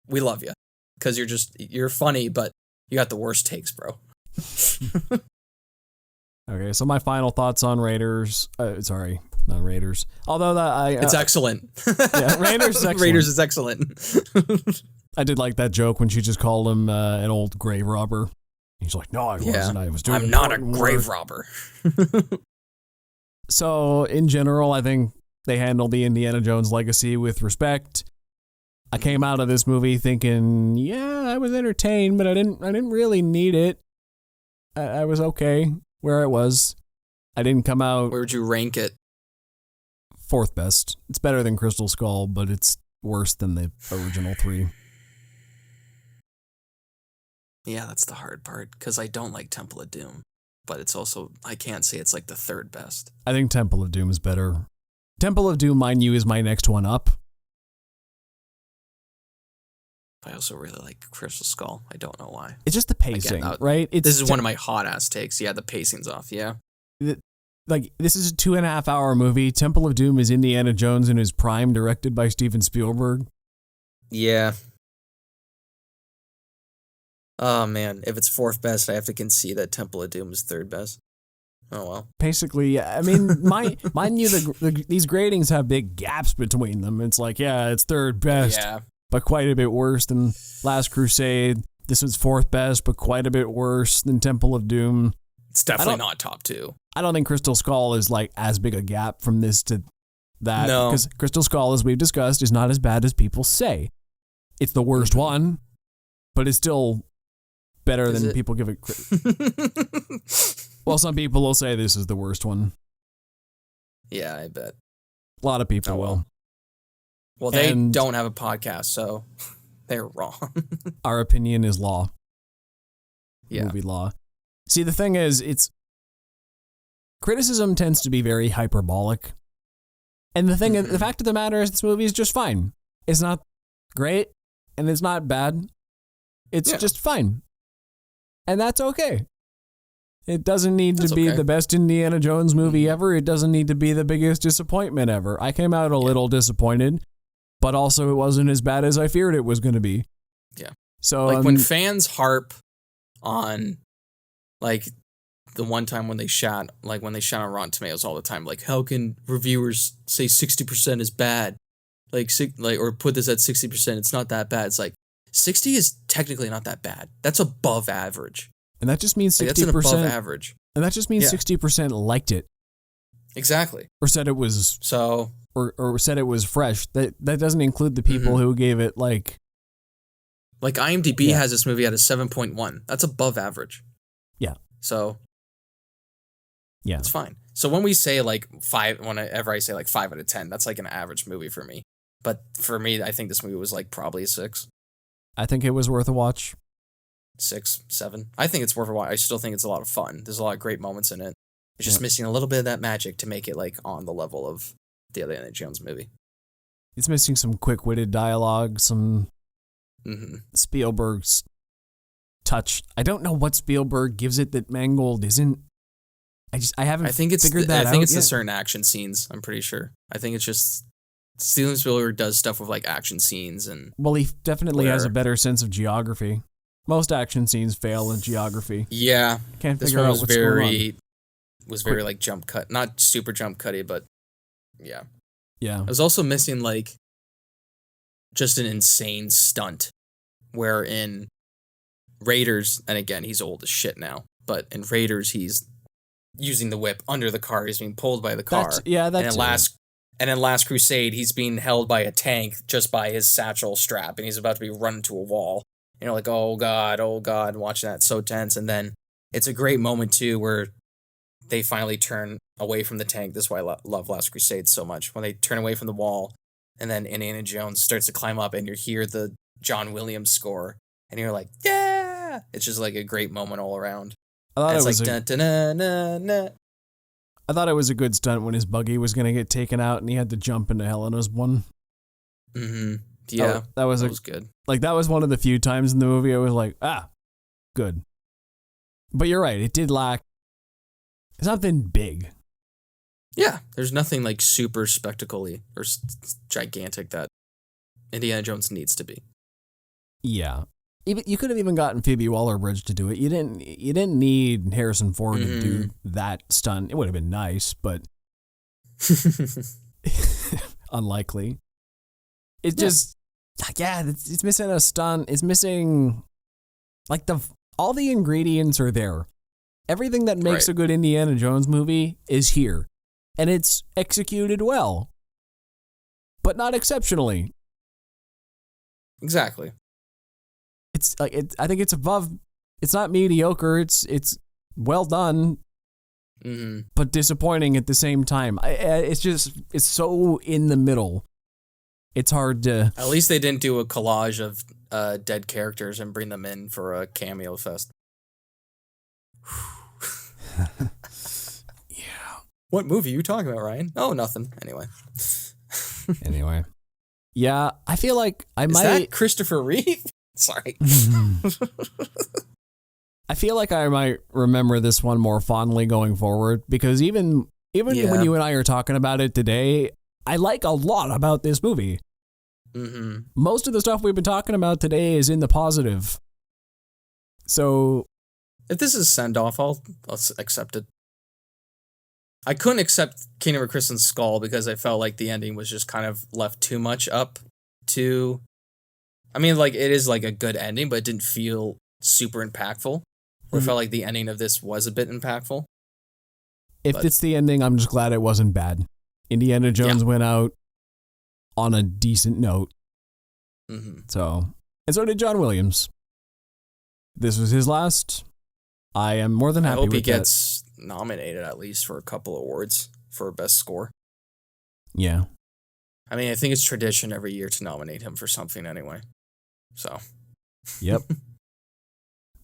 we love you because you're funny, but you got the worst takes, bro. Okay, so my final thoughts on Raiders. Sorry, not Raiders. Although it's excellent. Yeah, Raiders is excellent. Raiders is excellent. I did like that joke when she just called him an old grave robber. He's like, "No, I wasn't. I was doing. I'm not a grave robber." So, in general, I think they handled the Indiana Jones legacy with respect. I came out of this movie thinking, yeah, I was entertained, but I didn't really need it. I was okay where I was. I didn't come out... Where would you rank it? 4th best. It's better than Crystal Skull, but it's worse than the original 3. Yeah, that's the hard part, because I don't like Temple of Doom. But it's also, I can't say it's like the 3rd best. I think Temple of Doom is better. Temple of Doom, mind you, is my next one up. I also really like Crystal Skull. I don't know why. It's just the pacing, right? This is one of my hot-ass takes. Yeah, the pacing's off, yeah. Like, this is a 2.5-hour movie. Temple of Doom is Indiana Jones in his prime, directed by Steven Spielberg. Yeah. Oh, man. If it's 4th best, I have to concede that Temple of Doom is 3rd best. Oh, well. Basically, I mean, mind you, these gradings have big gaps between them. It's like, yeah, it's 3rd best, but quite a bit worse than Last Crusade. This was 4th best, but quite a bit worse than Temple of Doom. It's definitely not top 2. I don't think Crystal Skull is like as big a gap from this to that. No. Because Crystal Skull, as we've discussed, is not as bad as people say. It's the worst one, but it's still better than people give it credit. Well, some people will say this is the worst one. Yeah, I bet. A lot of people will. Well, they don't have a podcast, so they're wrong. Our opinion is law. Yeah. Movie law. See, the thing is, criticism tends to be very hyperbolic. And the fact of the matter is this movie is just fine. It's not great, and it's not bad. It's just fine. And that's okay. It doesn't need to be the best Indiana Jones movie ever. It doesn't need to be the biggest disappointment ever. I came out a little disappointed, but also it wasn't as bad as I feared it was going to be. Yeah. So like when fans harp on like the one time when they shot on Rotten Tomatoes all the time, like how can reviewers say 60% is bad? Like or put this at 60%, it's not that bad. It's like 60 is technically not that bad. That's above average. And that just means 60%. That's an above average. And that just means 60% liked it. Exactly. Or said it was so or said it was fresh. That doesn't include the people who gave it like IMDb has this movie at a 7.1. That's above average. Yeah. So yeah. It's fine. So when we say like 5, whenever I say like 5 out of 10, that's like an average movie for me. But for me, I think this movie was like probably a 6. I think it was worth a watch. 6, 7. I think it's worth a watch. I still think it's a lot of fun. There's a lot of great moments in it. It's just missing a little bit of that magic to make it like on the level of the other Indiana Jones movie. It's missing some quick-witted dialogue, some Spielberg's touch. I don't know what Spielberg gives it that Mangold isn't. I haven't figured that out. I think it's the certain action scenes, I'm pretty sure. I think it's just Steven Spielberg does stuff with like action scenes and well, he definitely has a better sense of geography. Most action scenes fail in geography. Yeah. Can't figure out what's going on. Was very like jump cut, not super jump cutty, but yeah. Yeah. I was also missing like just an insane stunt where in Raiders, and again, he's old as shit now, but in Raiders, he's using the whip under the car. He's being pulled by the car. And in Last Crusade, he's being held by a tank just by his satchel strap, and he's about to be run into a wall. And you're like, oh God, watching that, so tense. And then it's a great moment too where they finally turn away from the tank. This is why I love Last Crusade so much. When they turn away from the wall, and then Indiana Jones starts to climb up, and you hear the John Williams score, and you're like, yeah! It's just like a great moment all around. I thought it was a good stunt when his buggy was going to get taken out, and he had to jump into Helena's one. Mm-hmm. Yeah, that was good. Like, that was one of the few times in the movie I was like, good. But you're right, it did lack something big. Yeah, there's nothing like super spectacle-y or gigantic that Indiana Jones needs to be. Yeah. You could have even gotten Phoebe Waller-Bridge to do it. You didn't need Harrison Ford to do that stunt. It would have been nice, but unlikely. It just, it's missing a stunt. It's missing, like, all the ingredients are there. Everything that makes a good Indiana Jones movie is here. And it's executed well. But not exceptionally. Exactly. It's like I think it's above. It's not mediocre. It's well done, but disappointing at the same time. It's so in the middle. It's hard to. At least they didn't do a collage of dead characters and bring them in for a cameo fest. Yeah. What movie are you talking about, Ryan? Oh, nothing. Anyway. Yeah, I feel like Is that Christopher Reeve? Sorry. I feel like I might remember this one more fondly going forward because even when you and I are talking about it today, I like a lot about this movie. Mm-hmm. Most of the stuff we've been talking about today is in the positive. So, if this is send-off, I'll accept it. I couldn't accept Kingdom of Crystal Skull because I felt like the ending was just kind of left too much up to... I mean, like, it is like a good ending, but it didn't feel super impactful. Or it felt like the ending of this was a bit impactful. If it's the ending, I'm just glad it wasn't bad. Indiana Jones went out on a decent note. Mm-hmm. So did John Williams. This was his last. I am more than happy with that. I hope he gets nominated at least for a couple of awards for best score. Yeah. I mean, I think it's tradition every year to nominate him for something anyway. So. Yep.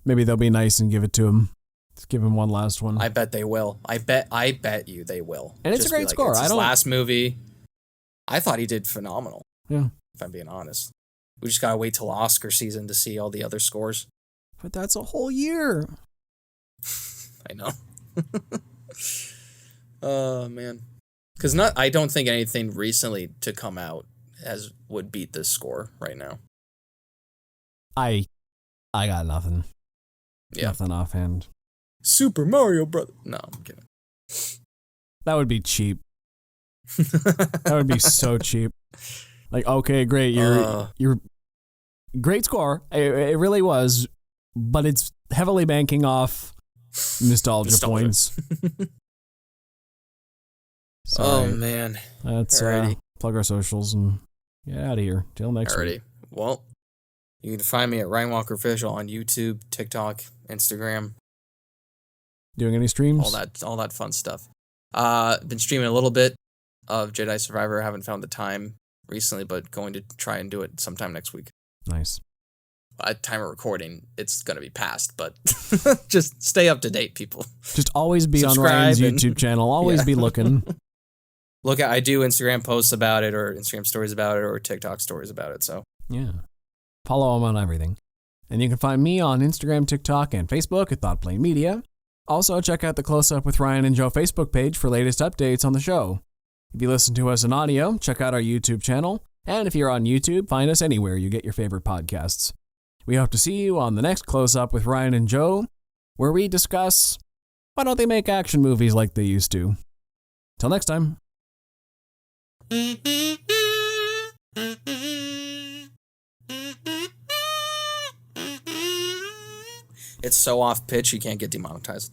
Maybe they'll be nice and give it to him. Let's give him one last one. I bet they will. I bet you they will. And it's a great score. It's his last movie. I thought he did phenomenal. Yeah. If I'm being honest. We just gotta wait till Oscar season to see all the other scores. But that's a whole year. I know. Oh man, because I don't think anything recently to come out would beat this score right now. I got nothing. Yeah. Nothing offhand. Super Mario Brothers. No, I'm kidding. That would be cheap. That would be so cheap. Like, okay, great, you're great score. It really was, but it's heavily banking off nostalgia points. Oh man, that's plug our socials and get out of here. Till next week. Well, you can find me at Ryan Walker Official on YouTube, TikTok, Instagram. Doing any streams? All that fun stuff. Been streaming a little bit of Jedi Survivor. Haven't found the time recently, but going to try and do it sometime next week. Nice. At time of recording, it's going to be past, but just stay up to date, people. Just always be on Ryan's YouTube channel. Always be looking. I do Instagram posts about it, or Instagram stories about it, or TikTok stories about it. So yeah, follow him on everything. And you can find me on Instagram, TikTok, and Facebook at ThoughtPlane Media. Also, check out the Close Up with Ryan and Joe Facebook page for latest updates on the show. If you listen to us in audio, check out our YouTube channel. And if you're on YouTube, find us anywhere you get your favorite podcasts. We hope to see you on the next Close Up with Ryan and Joe, where we discuss why don't they make action movies like they used to. Till next time. It's so off pitch you can't get demonetized.